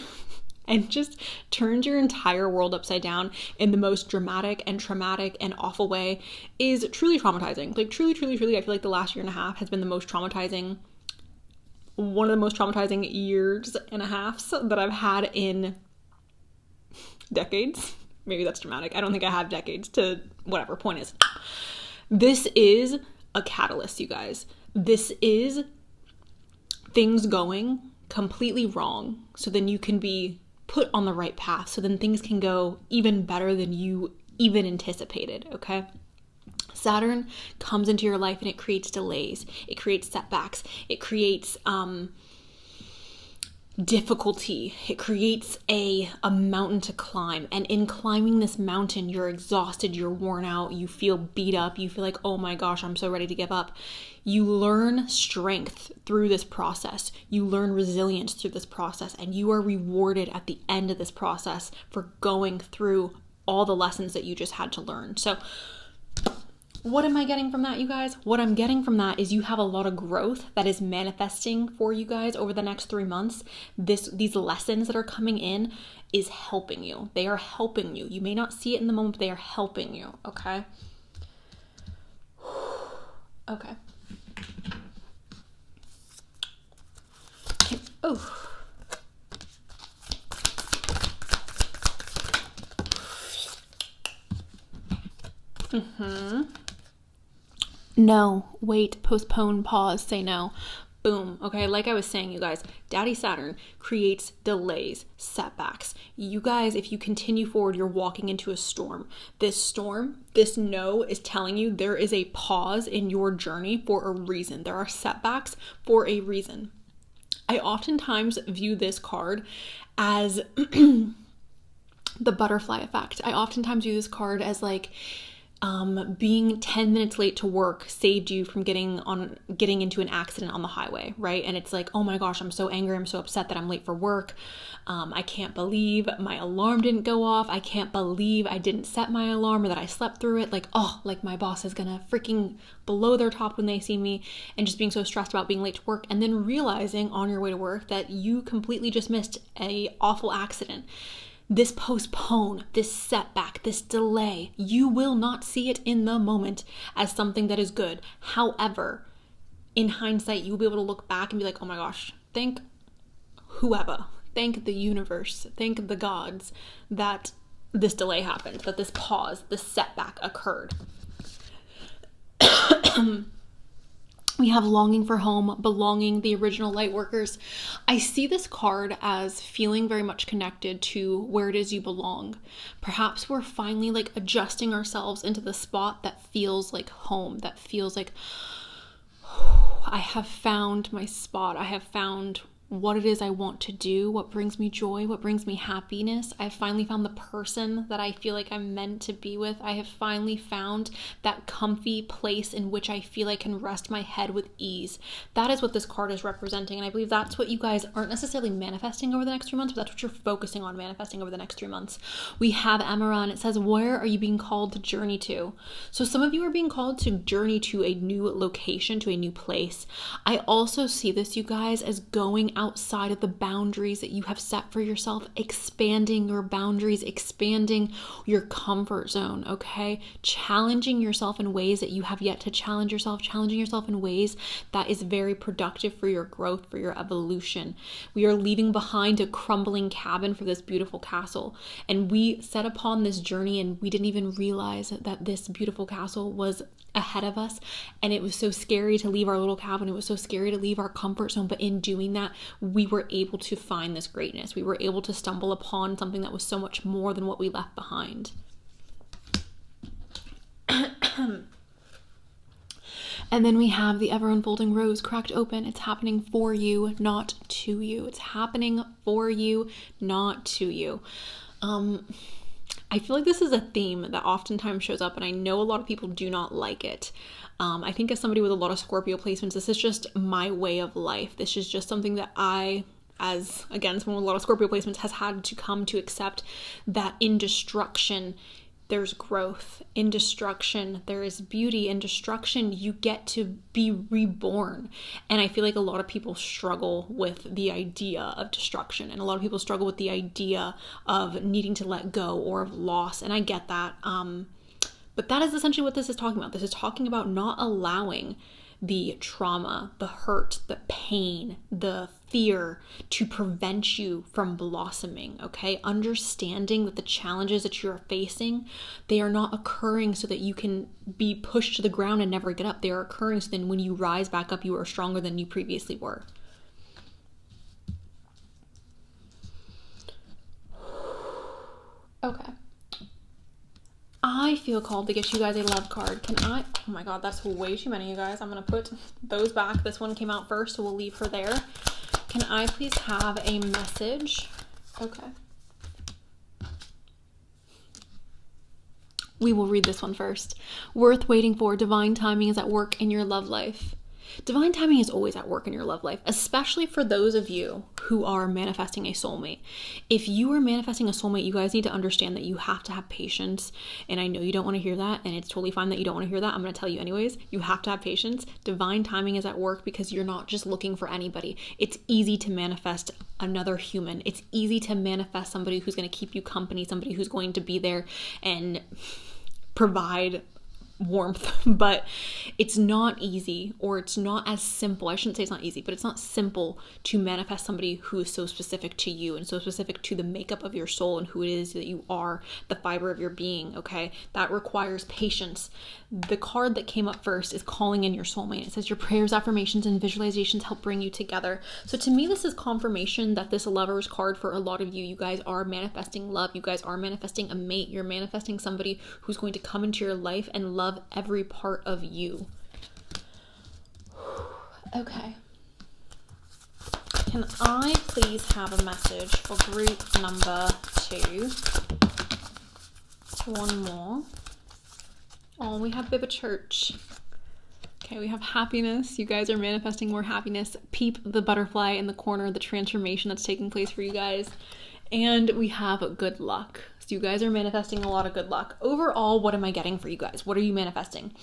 and just turns your entire world upside down in the most dramatic and traumatic and awful way is truly traumatizing. Like truly, truly, truly, I feel like the last year and a half has been the most traumatizing, one of the most traumatizing years and a half that I've had in decades. Maybe that's dramatic. I don't think I have decades to whatever. Point is, this is a catalyst, you guys. This is things going completely wrong so then you can be put on the right path. So then things can go even better than you even anticipated, okay? Saturn comes into your life and it creates delays. It creates setbacks. It creates difficulty. It creates a mountain to climb. And in climbing this mountain, you're exhausted, you're worn out, you feel beat up, you feel like, oh my gosh, I'm so ready to give up. You learn strength through this process. You learn resilience through this process. And you are rewarded at the end of this process for going through all the lessons that you just had to learn. So what am I getting from that, you guys? What I'm getting from that is you have a lot of growth that is manifesting for you guys over the next 3 months. These lessons that are coming in is helping you. They are helping you. You may not see it in the moment, but they are helping you, okay? Okay. Oh. No, wait, postpone, pause, say no. Boom. Okay, like I was saying, you guys, Daddy Saturn creates delays, setbacks. You guys, if you continue forward, you're walking into a storm. This no is telling you there is a pause in your journey for a reason. There are setbacks for a reason. I oftentimes view this card as the butterfly effect. I oftentimes view this card as like, being 10 minutes late to work saved you from getting into an accident on the highway, right? And it's like, oh my gosh, I'm so angry, I'm so upset that I'm late for work. I can't believe my alarm didn't go off. I can't believe I didn't set my alarm or that I slept through it. Like, oh, like my boss is gonna freaking blow their top when they see me, and just being so stressed about being late to work, and then realizing on your way to work that you completely just missed a awful accident. This postpone, this setback, this delay, you will not see it in the moment as something that is good. However, in hindsight, you'll be able to look back and be like, oh my gosh, thank whoever, thank the universe, thank the gods that this delay happened, that this pause, this setback occurred. We have longing for home, belonging, the original light workers. I see this card as feeling very much connected to where it is you belong. Perhaps we're finally like adjusting ourselves into the spot that feels like home, that feels like, I have found my spot. I have found what it is I want to do, what brings me joy, what brings me happiness. I've finally found the person that I feel like I'm meant to be with. I have finally found that comfy place in which I feel I can rest my head with ease. That is what this card is representing, and I believe that's what you guys aren't necessarily manifesting over the next 3 months, but that's what you're focusing on manifesting over the next 3 months. We have Emera, and it says, where are you being called to journey to? So some of you are being called to journey to a new location, to a new place. I also see this, you guys, as going outside of the boundaries that you have set for yourself, expanding your boundaries, expanding your comfort zone, okay? Challenging yourself in ways that you have yet to challenge yourself, challenging yourself in ways that is very productive for your growth, for your evolution. We are leaving behind a crumbling cabin for this beautiful castle, and we set upon this journey and we didn't even realize that this beautiful castle was ahead of us, and it was so scary to leave our little cabin. It was so scary to leave our comfort zone, but in doing that, we were able to find this greatness. We were able to stumble upon something that was so much more than what we left behind. And then we have the ever-unfolding rose cracked open. It's happening for you, not to you. It's happening for you, not to you. I feel like this is a theme that oftentimes shows up, and I know a lot of people do not like it. I think as somebody with a lot of Scorpio placements, this is just my way of life. This is just something that I as, again, someone with a lot of Scorpio placements, has had to come to accept that in destruction, there's growth. In destruction, there is beauty. In destruction, you get to be reborn. And I feel like a lot of people struggle with the idea of destruction. And a lot of people struggle with the idea of needing to let go or of loss. And I get that. But that is essentially what this is talking about. This is talking about not allowing the trauma, the hurt, the pain, the fear to prevent you from blossoming, okay? Understanding that the challenges that you're facing, they are not occurring so that you can be pushed to the ground and never get up. They are occurring so then when you rise back up, you are stronger than you previously were. Okay. I feel called to get you guys a love card. Can I? Oh my God, that's way too many, you guys. I'm going to put those back. This one came out first, so we'll leave her there. Can I please have a message? Okay. We will read this one first. Worth waiting for. Divine timing is at work in your love life. Divine timing is always at work in your love life, especially for those of you who are manifesting a soulmate. If you are manifesting a soulmate, you guys need to understand that you have to have patience. And I know you don't want to hear that, and it's totally fine that you don't want to hear that. I'm going to tell you anyways. You have to have patience. Divine timing is at work because you're not just looking for anybody. It's easy to manifest another human. It's easy to manifest somebody who's going to keep you company, somebody who's going to be there and provide warmth, but it's not easy, or it's not as simple. I shouldn't say it's not easy, but it's not simple to manifest somebody who is so specific to you and so specific to the makeup of your soul and who it is that you are, the fiber of your being, okay? That requires patience. The card that came up first is calling in your soulmate. It says your prayers, affirmations, and visualizations help bring you together. So to me, this is confirmation that this Lover's card for a lot of you, you guys are manifesting love. You guys are manifesting a mate. You're manifesting somebody who's going to come into your life and love every part of you. Okay. Can I please have a message for group number 2? One more. Oh, we have Bibba Church. Okay, we have happiness. You guys are manifesting more happiness. Peep the butterfly in the corner, the transformation that's taking place for you guys. And we have good luck. So you guys are manifesting a lot of good luck. Overall, what am I getting for you guys? What are you manifesting?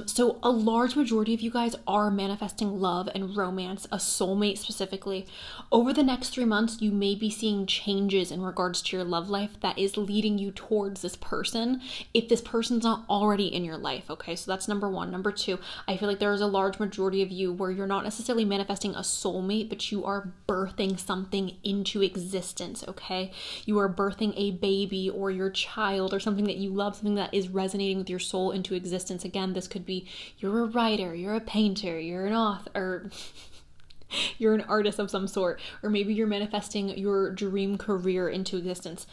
So a large majority of you guys are manifesting love and romance, a soulmate specifically. Over the next 3 months, you may be seeing changes in regards to your love life that is leading you towards this person, if this person's not already in your life, okay? So that's number 1. Number 2, I feel like there is a large majority of you where you're not necessarily manifesting a soulmate, but you are birthing something into existence, okay? You are birthing a baby or your child or something that you love, something that is resonating with your soul into existence. Again, this could be you're a writer, you're a painter, you're an author, you're an artist of some sort, or maybe you're manifesting your dream career into existence.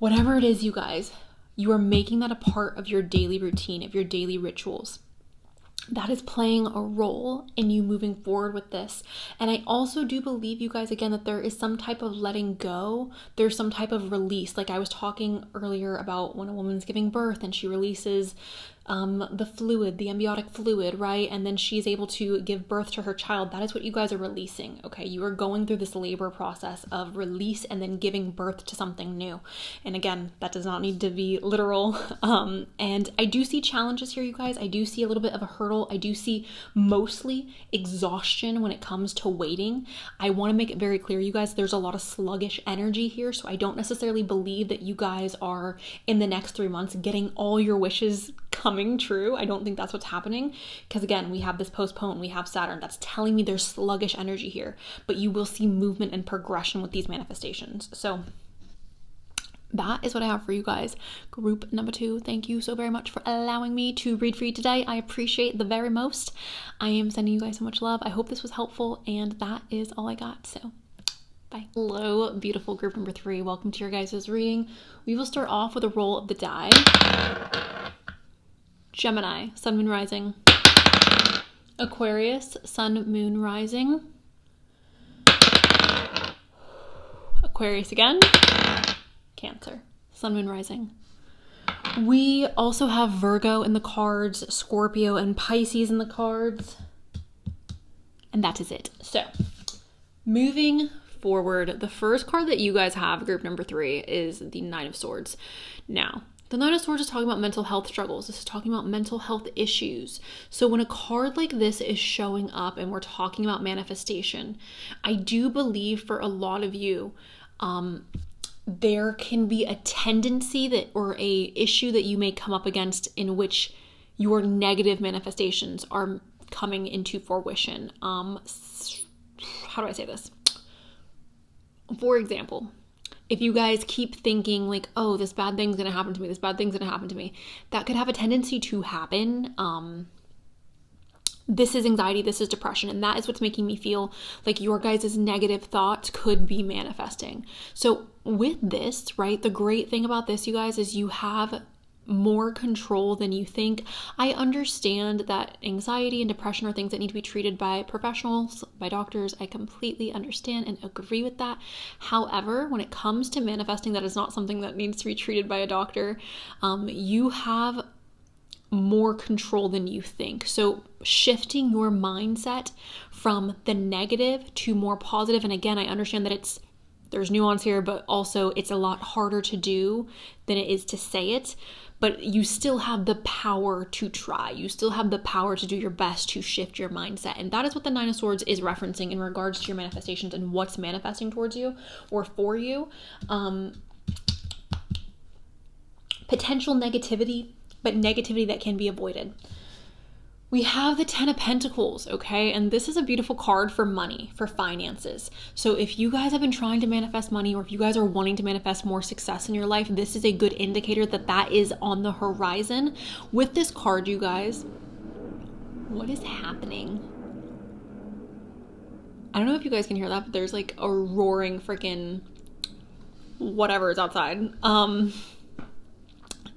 Whatever it is, you guys, you are making that a part of your daily routine, of your daily rituals. That is playing a role in you moving forward with this. And I also do believe, you guys, again, that there is some type of letting go. There's some type of release. Like I was talking earlier about when a woman's giving birth and she releases the fluid, the amniotic fluid, right? And then she's able to give birth to her child. That is what you guys are releasing, okay? You are going through this labor process of release and then giving birth to something new. And again, that does not need to be literal. And I do see challenges here, you guys. I do see a little bit of a hurdle. I do see mostly exhaustion when it comes to waiting. I want to make it very clear, you guys, there's a lot of sluggish energy here. So I don't necessarily believe that you guys are in the next 3 months getting all your wishes coming true. I don't think that's what's happening, because again, we have this postpone, we have Saturn. That's telling me there's sluggish energy here, but you will see movement and progression with these manifestations. So that is what I have for you guys. Group number 2, thank you so very much for allowing me to read for you today. I appreciate the very most. I am sending you guys so much love. I hope this was helpful, and that is all I got. So bye. Hello, beautiful group number 3. Welcome to your guys' reading. We will start off with a roll of the die. Gemini, Sun, Moon, Rising. Aquarius, Sun, Moon, Rising. Aquarius again. Cancer, Sun, Moon, Rising. We also have Virgo in the cards, Scorpio and Pisces in the cards. And that is it. So moving forward, the first card that you guys have, group number 3, is the Nine of Swords. Now, the Nine of Swords is talking about mental health struggles. This is talking about mental health issues. So when a card like this is showing up and we're talking about manifestation, I do believe for a lot of you, there can be a tendency that, or a issue that you may come up against in which your negative manifestations are coming into fruition. How do I say this? For example, if you guys keep thinking like, oh, this bad thing's going to happen to me, this bad thing's going to happen to me, that could have a tendency to happen. This is anxiety, this is depression, and that is what's making me feel like your guys' negative thoughts could be manifesting. So with this, right, the great thing about this, you guys, is you have more control than you think. I understand that anxiety and depression are things that need to be treated by professionals, by doctors. I completely understand and agree with that. However, when it comes to manifesting, that is not something that needs to be treated by a doctor. You have more control than you think. So shifting your mindset from the negative to more positive, and again, I understand that there's nuance here, but also it's a lot harder to do than it is to say it. But you still have the power to try. You still have the power to do your best to shift your mindset. And that is what the Nine of Swords is referencing in regards to your manifestations and what's manifesting towards you or for you. Potential negativity, but negativity that can be avoided. We have the Ten of Pentacles, okay? And this is a beautiful card for money, for finances. So if you guys have been trying to manifest money, or if you guys are wanting to manifest more success in your life, this is a good indicator that that is on the horizon. With this card, you guys, what is happening? I don't know if you guys can hear that, but there's like a roaring freaking whatever is outside.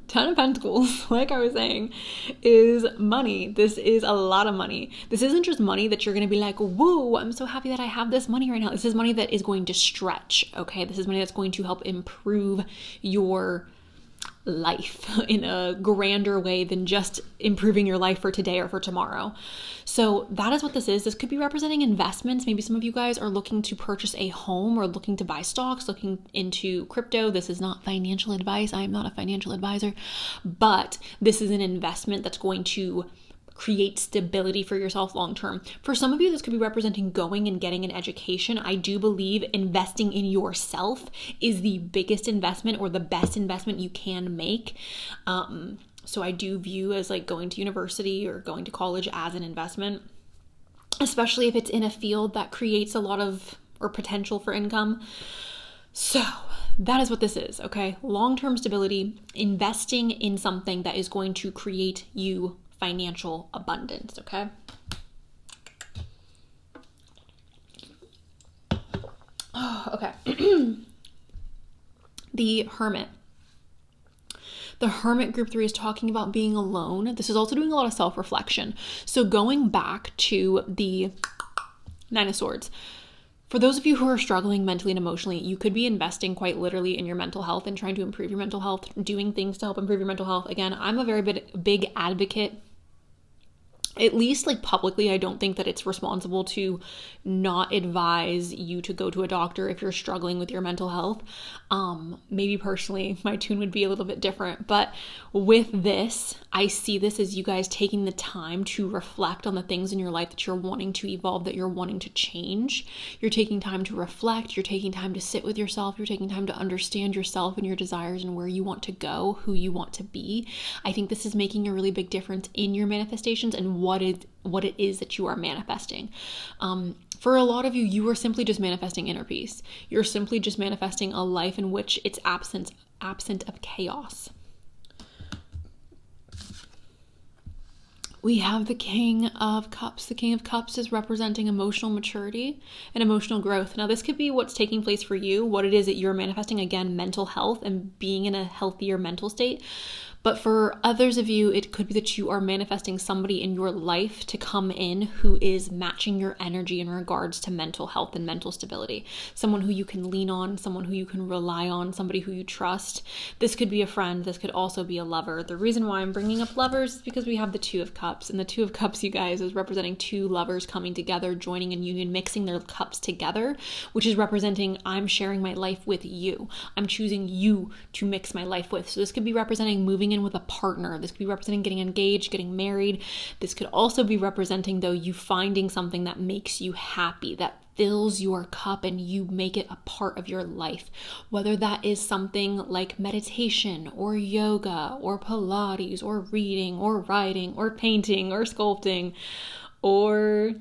Ten of Pentacles, like I was saying, is money. This is a lot of money. This isn't just money that you're going to be like, whoa, I'm so happy that I have this money right now. This is money that is going to stretch, okay? This is money that's going to help improve your life in a grander way than just improving your life for today or for tomorrow. So that is what this is. This could be representing investments. Maybe some of you guys are looking to purchase a home or looking to buy stocks, looking into crypto. This is not financial advice. I am not a financial advisor, but this is an investment that's going to create stability for yourself long term. For some of you, this could be representing going and getting an education. I do believe investing in yourself is the biggest investment or the best investment you can make. So I do view as like going to university or going to college as an investment, especially if it's in a field that creates a lot of or potential for income. So that is what this is, okay? Long-term stability, investing in something that is going to create you financial abundance, okay? Oh, okay. The Hermit. The Hermit group 3 is talking about being alone. This is also doing a lot of self-reflection. So going back to the Nine of Swords, for those of you who are struggling mentally and emotionally, you could be investing quite literally in your mental health and trying to improve your mental health, doing things to help improve your mental health. Again, I'm a very big advocate, at least like publicly. I don't think that it's responsible to not advise you to go to a doctor if you're struggling with your mental health. Maybe personally, my tune would be a little bit different, but with this, I see this as you guys taking the time to reflect on the things in your life that you're wanting to evolve, that you're wanting to change. You're taking time to reflect. You're taking time to sit with yourself. You're taking time to understand yourself and your desires and where you want to go, who you want to be. I think this is making a really big difference in your manifestations and what it is that you are manifesting. For a lot of you, you are simply just manifesting inner peace. You're simply just manifesting a life in which it's absent of chaos. We have the King of Cups. The King of Cups is representing emotional maturity and emotional growth. Now, this could be what's taking place for you, what it is that you're manifesting. Again, mental health and being in a healthier mental state. But for others of you, it could be that you are manifesting somebody in your life to come in who is matching your energy in regards to mental health and mental stability. Someone who you can lean on, someone who you can rely on, somebody who you trust. This could be a friend. This could also be a lover. The reason why I'm bringing up lovers is because we have the Two of Cups. And the Two of Cups, you guys, is representing two lovers coming together, joining in union, mixing their cups together, which is representing I'm sharing my life with you. I'm choosing you to mix my life with. So this could be representing moving in with a partner. This could be representing getting engaged, getting married. This could also be representing, though, you finding something that makes you happy, that fills your cup and you make it a part of your life. Whether that is something like meditation or yoga or Pilates or reading or writing or painting or sculpting or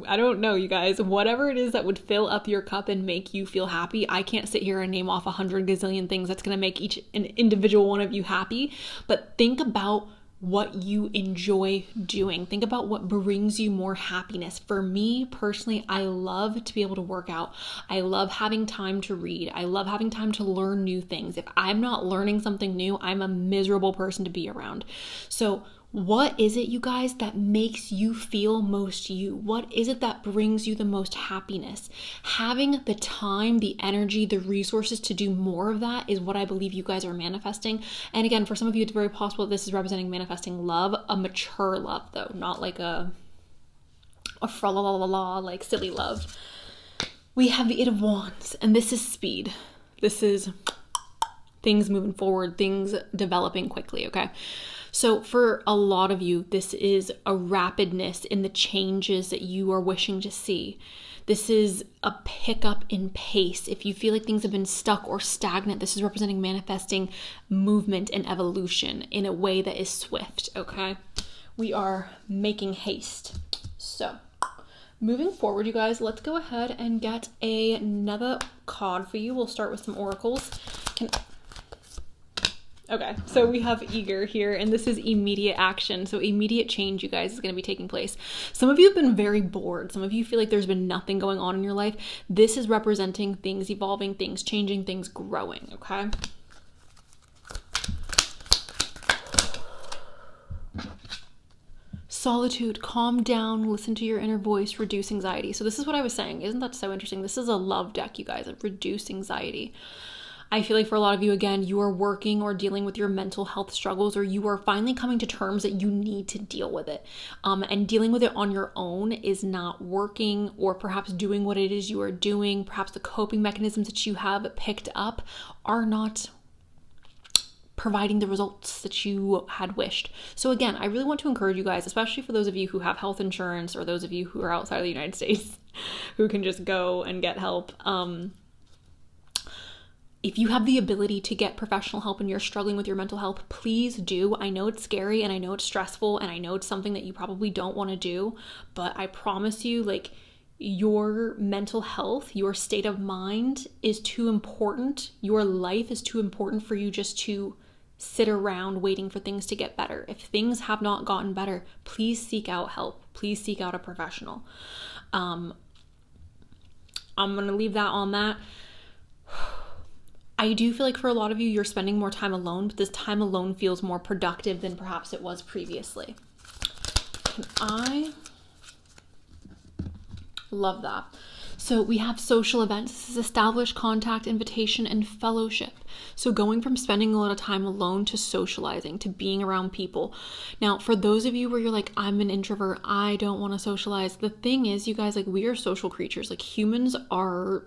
I don't know, you guys, whatever it is that would fill up your cup and make you feel happy. I can't sit here and name off 100 gazillion things that's going to make each an individual one of you happy, but think about what you enjoy doing. Think about what brings you more happiness. For me personally, I love to be able to work out. I love having time to read. I love having time to learn new things. If I'm not learning something new, I'm a miserable person to be around. So what is it, you guys, that makes you feel most you? What is it that brings you the most happiness? Having the time, the energy, the resources to do more of that is what I believe you guys are manifesting. And again, for some of you, it's very possible this is representing manifesting love, a mature love though, not like a fra la la la la, like silly love. We have the Eight of Wands, and this is speed. This is things moving forward, things developing quickly, okay? So for a lot of you, this is a rapidness in the changes that you are wishing to see. This is a pickup in pace. If you feel like things have been stuck or stagnant, this is representing manifesting movement and evolution in a way that is swift, okay? We are making haste. So moving forward, you guys, let's go ahead and get another card for you. We'll start with some oracles. Okay, so we have eager here, and this is immediate action. So immediate change, you guys, is going to be taking place. Some of you have been very bored. Some of you feel like there's been nothing going on in your life. This is representing things evolving, things changing, things growing, okay? Solitude, calm down, listen to your inner voice, reduce anxiety. So this is what I was saying. Isn't that so interesting? This is a love deck, you guys, reduce anxiety. I feel like for a lot of you, again, you are working or dealing with your mental health struggles, or you are finally coming to terms that you need to deal with it. And dealing with it on your own is not working, or perhaps doing what it is you are doing. Perhaps the coping mechanisms that you have picked up are not providing the results that you had wished. So again, I really want to encourage you guys, especially for those of you who have health insurance or those of you who are outside of the United States who can just go and get help. If you have the ability to get professional help and you're struggling with your mental health, please do. I know it's scary and I know it's stressful and I know it's something that you probably don't want to do, but I promise you, like, your mental health, your state of mind is too important. Your life is too important for you just to sit around waiting for things to get better. If things have not gotten better, please seek out help. Please seek out a professional. I'm going to leave that on that. I do feel like for a lot of you, you're spending more time alone, but this time alone feels more productive than perhaps it was previously. I love that. So we have social events. This is established contact, invitation, and fellowship. So going from spending a lot of time alone to socializing, to being around people. Now, for those of you where you're like, I'm an introvert, I don't want to socialize. The thing is, you guys, like, we are social creatures. Like, humans are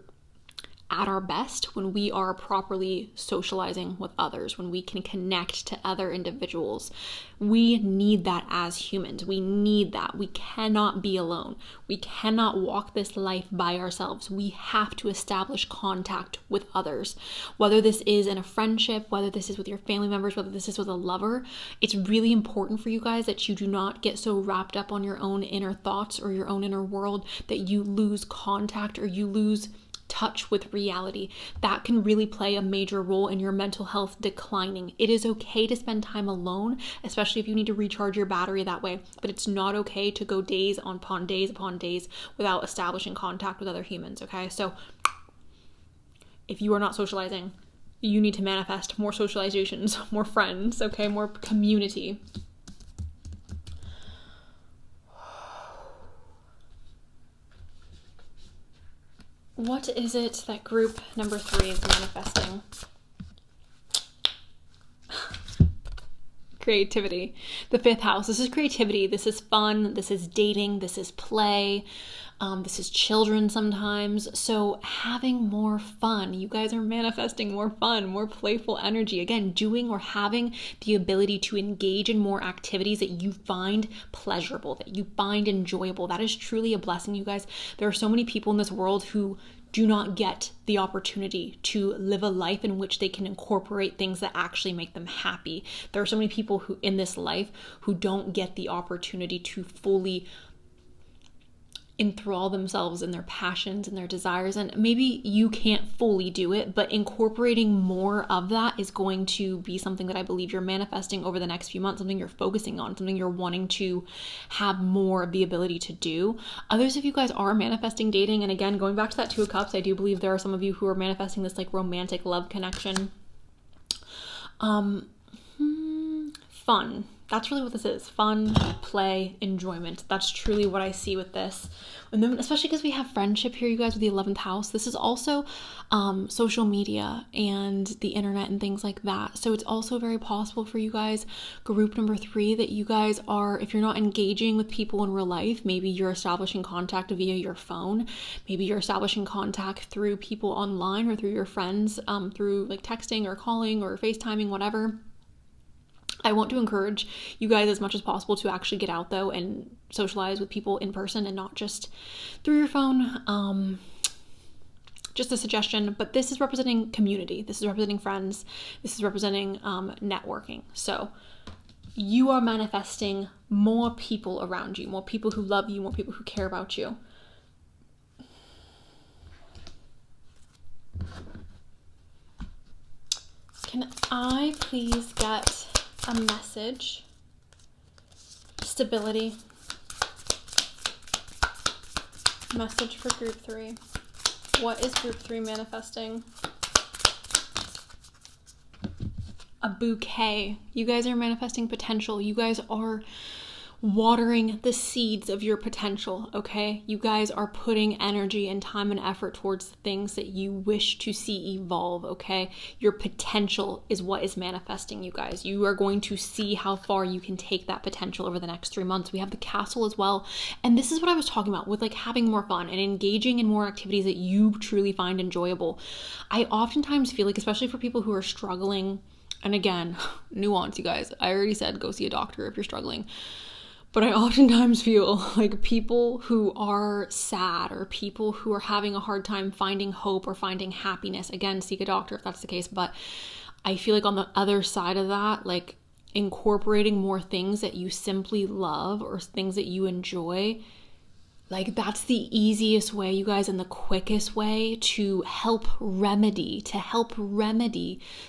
at our best when we are properly socializing with others, when we can connect to other individuals. We need that as humans. We need that. We cannot be alone. We cannot walk this life by ourselves. We have to establish contact with others. Whether this is in a friendship, whether this is with your family members, whether this is with a lover, it's really important for you guys that you do not get so wrapped up on your own inner thoughts or your own inner world that you lose contact or you lose touch with reality. That can really play a major role in your mental health declining. It is okay to spend time alone, especially if you need to recharge your battery that way, but it's not okay to go days upon days without establishing contact with other humans, okay? So if you are not socializing, you need to manifest more socializations, more friends, okay, more community. What is it that group number 3 is manifesting? Creativity. The 5th house. This is creativity. This is fun. This is dating. This is play. This is children sometimes. So having more fun. You guys are manifesting more fun, more playful energy. Again, doing or having the ability to engage in more activities that you find pleasurable, that you find enjoyable. That is truly a blessing, you guys. There are so many people in this world who do not get the opportunity to live a life in which they can incorporate things that actually make them happy. There are so many people who in this life who don't get the opportunity to fully enthrall themselves in their passions and their desires. And maybe you can't fully do it, but incorporating more of that is going to be something that I believe you're manifesting over the next few months, something you're focusing on, something you're wanting to have more of the ability to do. Others of you guys are manifesting dating. And again, going back to that 2 of Cups, I do believe there are some of you who are manifesting this like romantic love connection. Fun. That's really what this is. Fun, play, enjoyment. That's truly what I see with this. And then especially because we have friendship here, you guys, with the 11th house. This is also social media and the internet and things like that. So it's also very possible for you guys, group number 3, that you guys are, if you're not engaging with people in real life, maybe you're establishing contact via your phone. Maybe you're establishing contact through people online or through your friends, through like texting or calling or FaceTiming, whatever. I want to encourage you guys as much as possible to actually get out though and socialize with people in person and not just through your phone. Just a suggestion, but this is representing community. This is representing friends. This is representing networking. So you are manifesting more people around you, more people who love you, more people who care about you. Can I please get a message? Stability. Message for group 3. What is group 3 manifesting? A bouquet. You guys are manifesting potential. You guys are watering the seeds of your potential, okay? You guys are putting energy and time and effort towards the things that you wish to see evolve, okay? Your potential is what is manifesting, you guys. You are going to see how far you can take that potential over the next 3 months. We have the castle as well. And this is what I was talking about with like having more fun and engaging in more activities that you truly find enjoyable. I oftentimes feel like, especially for people who are struggling, and again, nuance, you guys. I already said go see a doctor if you're struggling. But I oftentimes feel like people who are sad or people who are having a hard time finding hope or finding happiness, again, seek a doctor if that's the case. But I feel like on the other side of that, like incorporating more things that you simply love or things that you enjoy, like that's the easiest way, you guys, and the quickest way to help remedy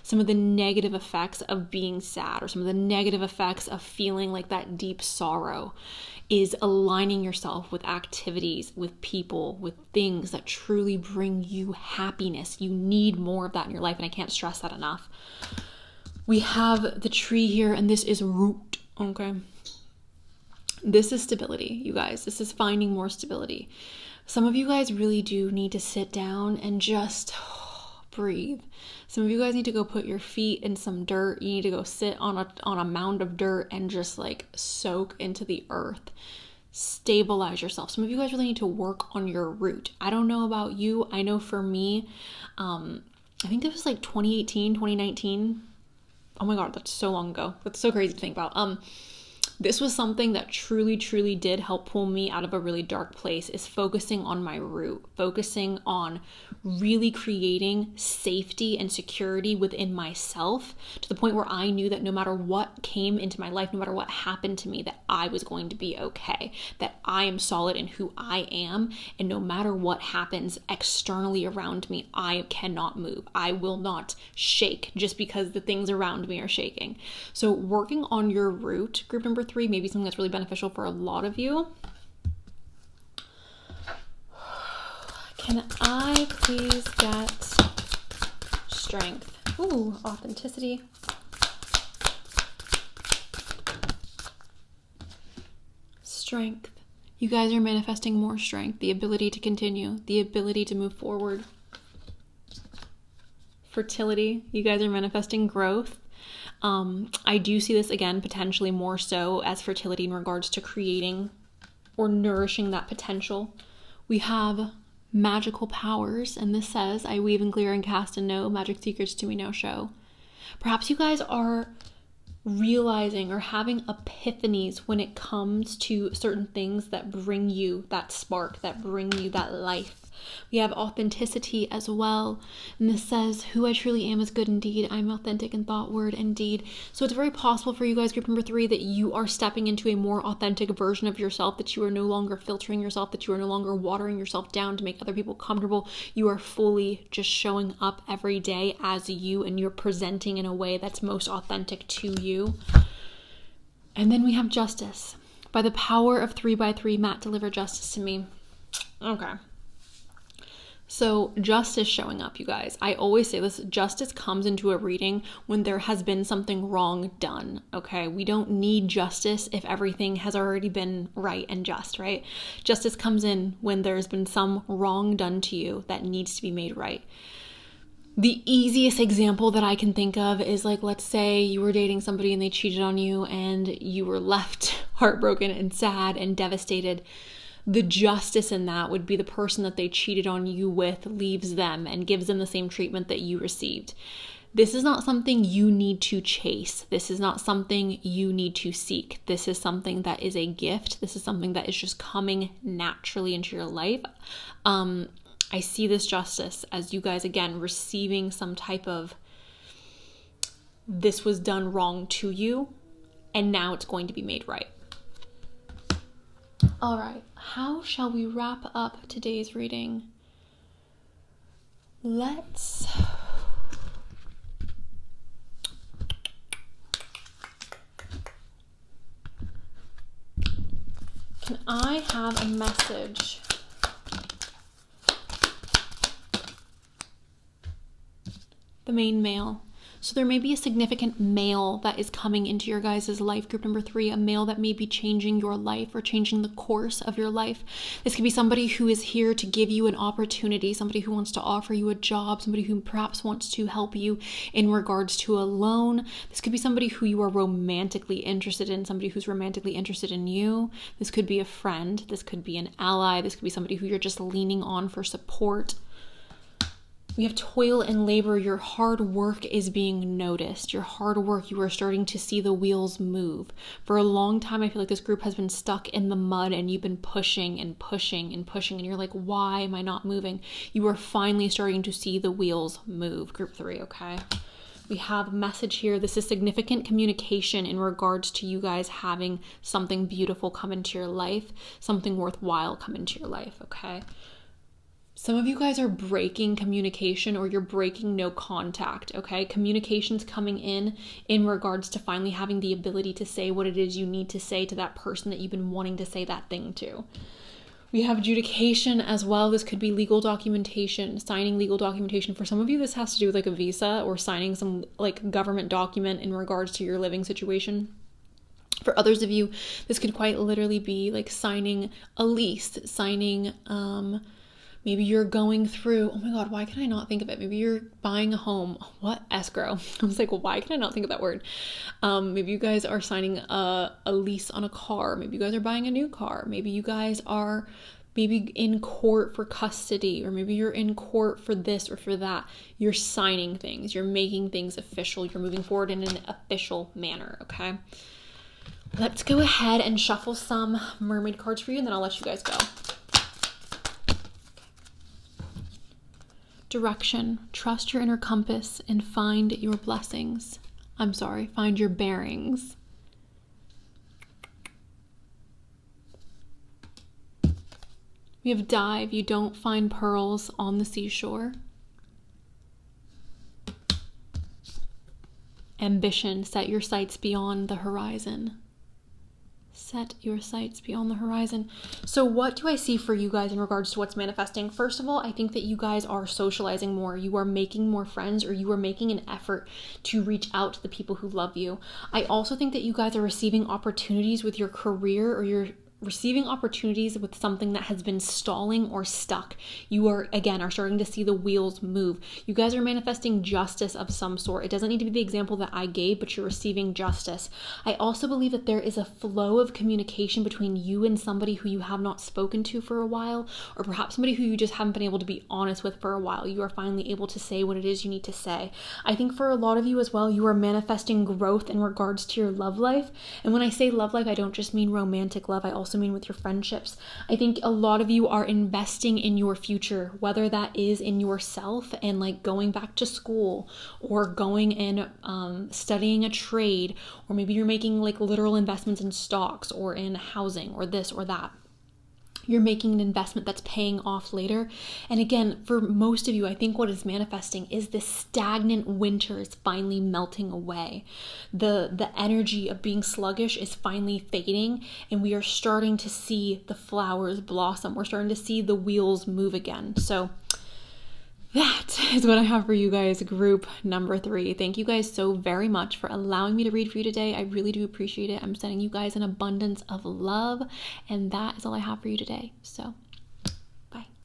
some of the negative effects of being sad or some of the negative effects of feeling like that deep sorrow, is aligning yourself with activities, with people, with things that truly bring you happiness. You need more of that in your life, and I can't stress that enough. We have the tree here, and this is root, okay? This is stability, you guys. This is finding more stability. Some of you guys really do need to sit down and just breathe. Some of you guys need to go put your feet in some dirt. You need to go sit on a mound of dirt and just like soak into the earth. Stabilize yourself. Some of you guys really need to work on your root. I don't know about you. I know for me, I think this was like 2018, 2019. Oh my God, that's so long ago. That's so crazy to think about. This was something that truly, truly did help pull me out of a really dark place, is focusing on my root, focusing on really creating safety and security within myself to the point where I knew that no matter what came into my life, no matter what happened to me, that I was going to be okay, that I am solid in who I am. And no matter what happens externally around me, I cannot move. I will not shake just because the things around me are shaking. So working on your root, group number 3, maybe something that's really beneficial for a lot of you. Can I please get strength? Ooh, authenticity. Strength. You guys are manifesting more strength, the ability to continue, the ability to move forward. Fertility. You guys are manifesting growth. I do see this again potentially more so as fertility in regards to creating or nourishing that potential. We have magical powers, and this says, I weave and clear and cast and know magic secrets to me now show. Perhaps you guys are realizing or having epiphanies when it comes to certain things that bring you that spark, that bring you that life. We have authenticity as well. And this says, who I truly am is good indeed. I'm authentic in thought, word, and deed. So it's very possible for you guys, group number 3, that you are stepping into a more authentic version of yourself, that you are no longer filtering yourself, that you are no longer watering yourself down to make other people comfortable. You are fully just showing up every day as you, and you're presenting in a way that's most authentic to you. And then we have justice. By the power of 3x3, Matt, deliver justice to me. Okay. So justice showing up, you guys. I always say this, justice comes into a reading when there has been something wrong done, okay? We don't need justice if everything has already been right and just, right? Justice comes in when there's been some wrong done to you that needs to be made right. The easiest example that I can think of is like, let's say you were dating somebody and they cheated on you and you were left heartbroken and sad and devastated. The justice in that would be the person that they cheated on you with leaves them and gives them the same treatment that you received. This is not something you need to chase. This is not something you need to seek. This is something that is a gift. This is something that is just coming naturally into your life. I see this justice as you guys, again, receiving some type of, this was done wrong to you, and now it's going to be made right. All right, how shall we wrap up today's reading? Can I have a message? The main male. So there may be a significant male that is coming into your guys' life, group number 3, a male that may be changing your life or changing the course of your life. This could be somebody who is here to give you an opportunity, somebody who wants to offer you a job, somebody who perhaps wants to help you in regards to a loan. This could be somebody who you are romantically interested in, somebody who's romantically interested in you. This could be a friend. This could be an ally. This could be somebody who you're just leaning on for support. We have toil and labor. Your hard work is being noticed. Your hard work, you are starting to see the wheels move. For a long time, I feel like this group has been stuck in the mud and you've been pushing and pushing and pushing. And you're like, why am I not moving? You are finally starting to see the wheels move. Group 3, okay? We have a message here. This is significant communication in regards to you guys having something beautiful come into your life, something worthwhile come into your life, okay? Some of you guys are breaking communication, or you're breaking no contact, okay? Communication's coming in regards to finally having the ability to say what it is you need to say to that person that you've been wanting to say that thing to. We have adjudication as well. This could be legal documentation, signing legal documentation. For some of you, this has to do with like a visa or signing some like government document in regards to your living situation. For others of you, this could quite literally be like signing a lease, signing, maybe you're going through, oh my God, why can I not think of it? Maybe you're buying a home. What? Escrow. I was like, well, why can I not think of that word? Maybe you guys are signing a lease on a car. Maybe you guys are buying a new car. Maybe you guys are in court for custody, or maybe you're in court for this or for that. You're signing things. You're making things official. You're moving forward in an official manner, okay? Let's go ahead and shuffle some mermaid cards for you, and then I'll let you guys go. Direction. Trust your inner compass and find your blessings. Find your bearings. We have dive. You don't find pearls on the seashore. Ambition. Set your sights beyond the horizon. Set your sights beyond the horizon. So what do I see for you guys in regards to what's manifesting? First of all, I think that you guys are socializing more. You are making more friends, or you are making an effort to reach out to the people who love you. I also think that you guys are receiving opportunities with your career, or you're receiving opportunities with something that has been stalling or stuck. You are starting to see the wheels move. You guys are manifesting justice of some sort. It doesn't need to be the example that I gave, but you're receiving justice. I also believe that there is a flow of communication between you and somebody who you have not spoken to for a while, or perhaps somebody who you just haven't been able to be honest with for a while. You are finally able to say what it is you need to say. I think for a lot of you as well, you are manifesting growth in regards to your love life. And when I say love life, I don't just mean romantic love. I also mean with your friendships. I think a lot of you are investing in your future, whether that is in yourself and like going back to school, or going and studying a trade, or maybe you're making like literal investments in stocks or in housing or this or that. You're making an investment that's paying off later. And again, for most of you, I think what is manifesting is this stagnant winter is finally melting away. The energy of being sluggish is finally fading, and we are starting to see the flowers blossom. We're starting to see the wheels move again. So that is what I have for you guys, group number 3. Thank you guys so very much for allowing me to read for you today. I really do appreciate it. I'm sending you guys an abundance of love, and that is all I have for you today. So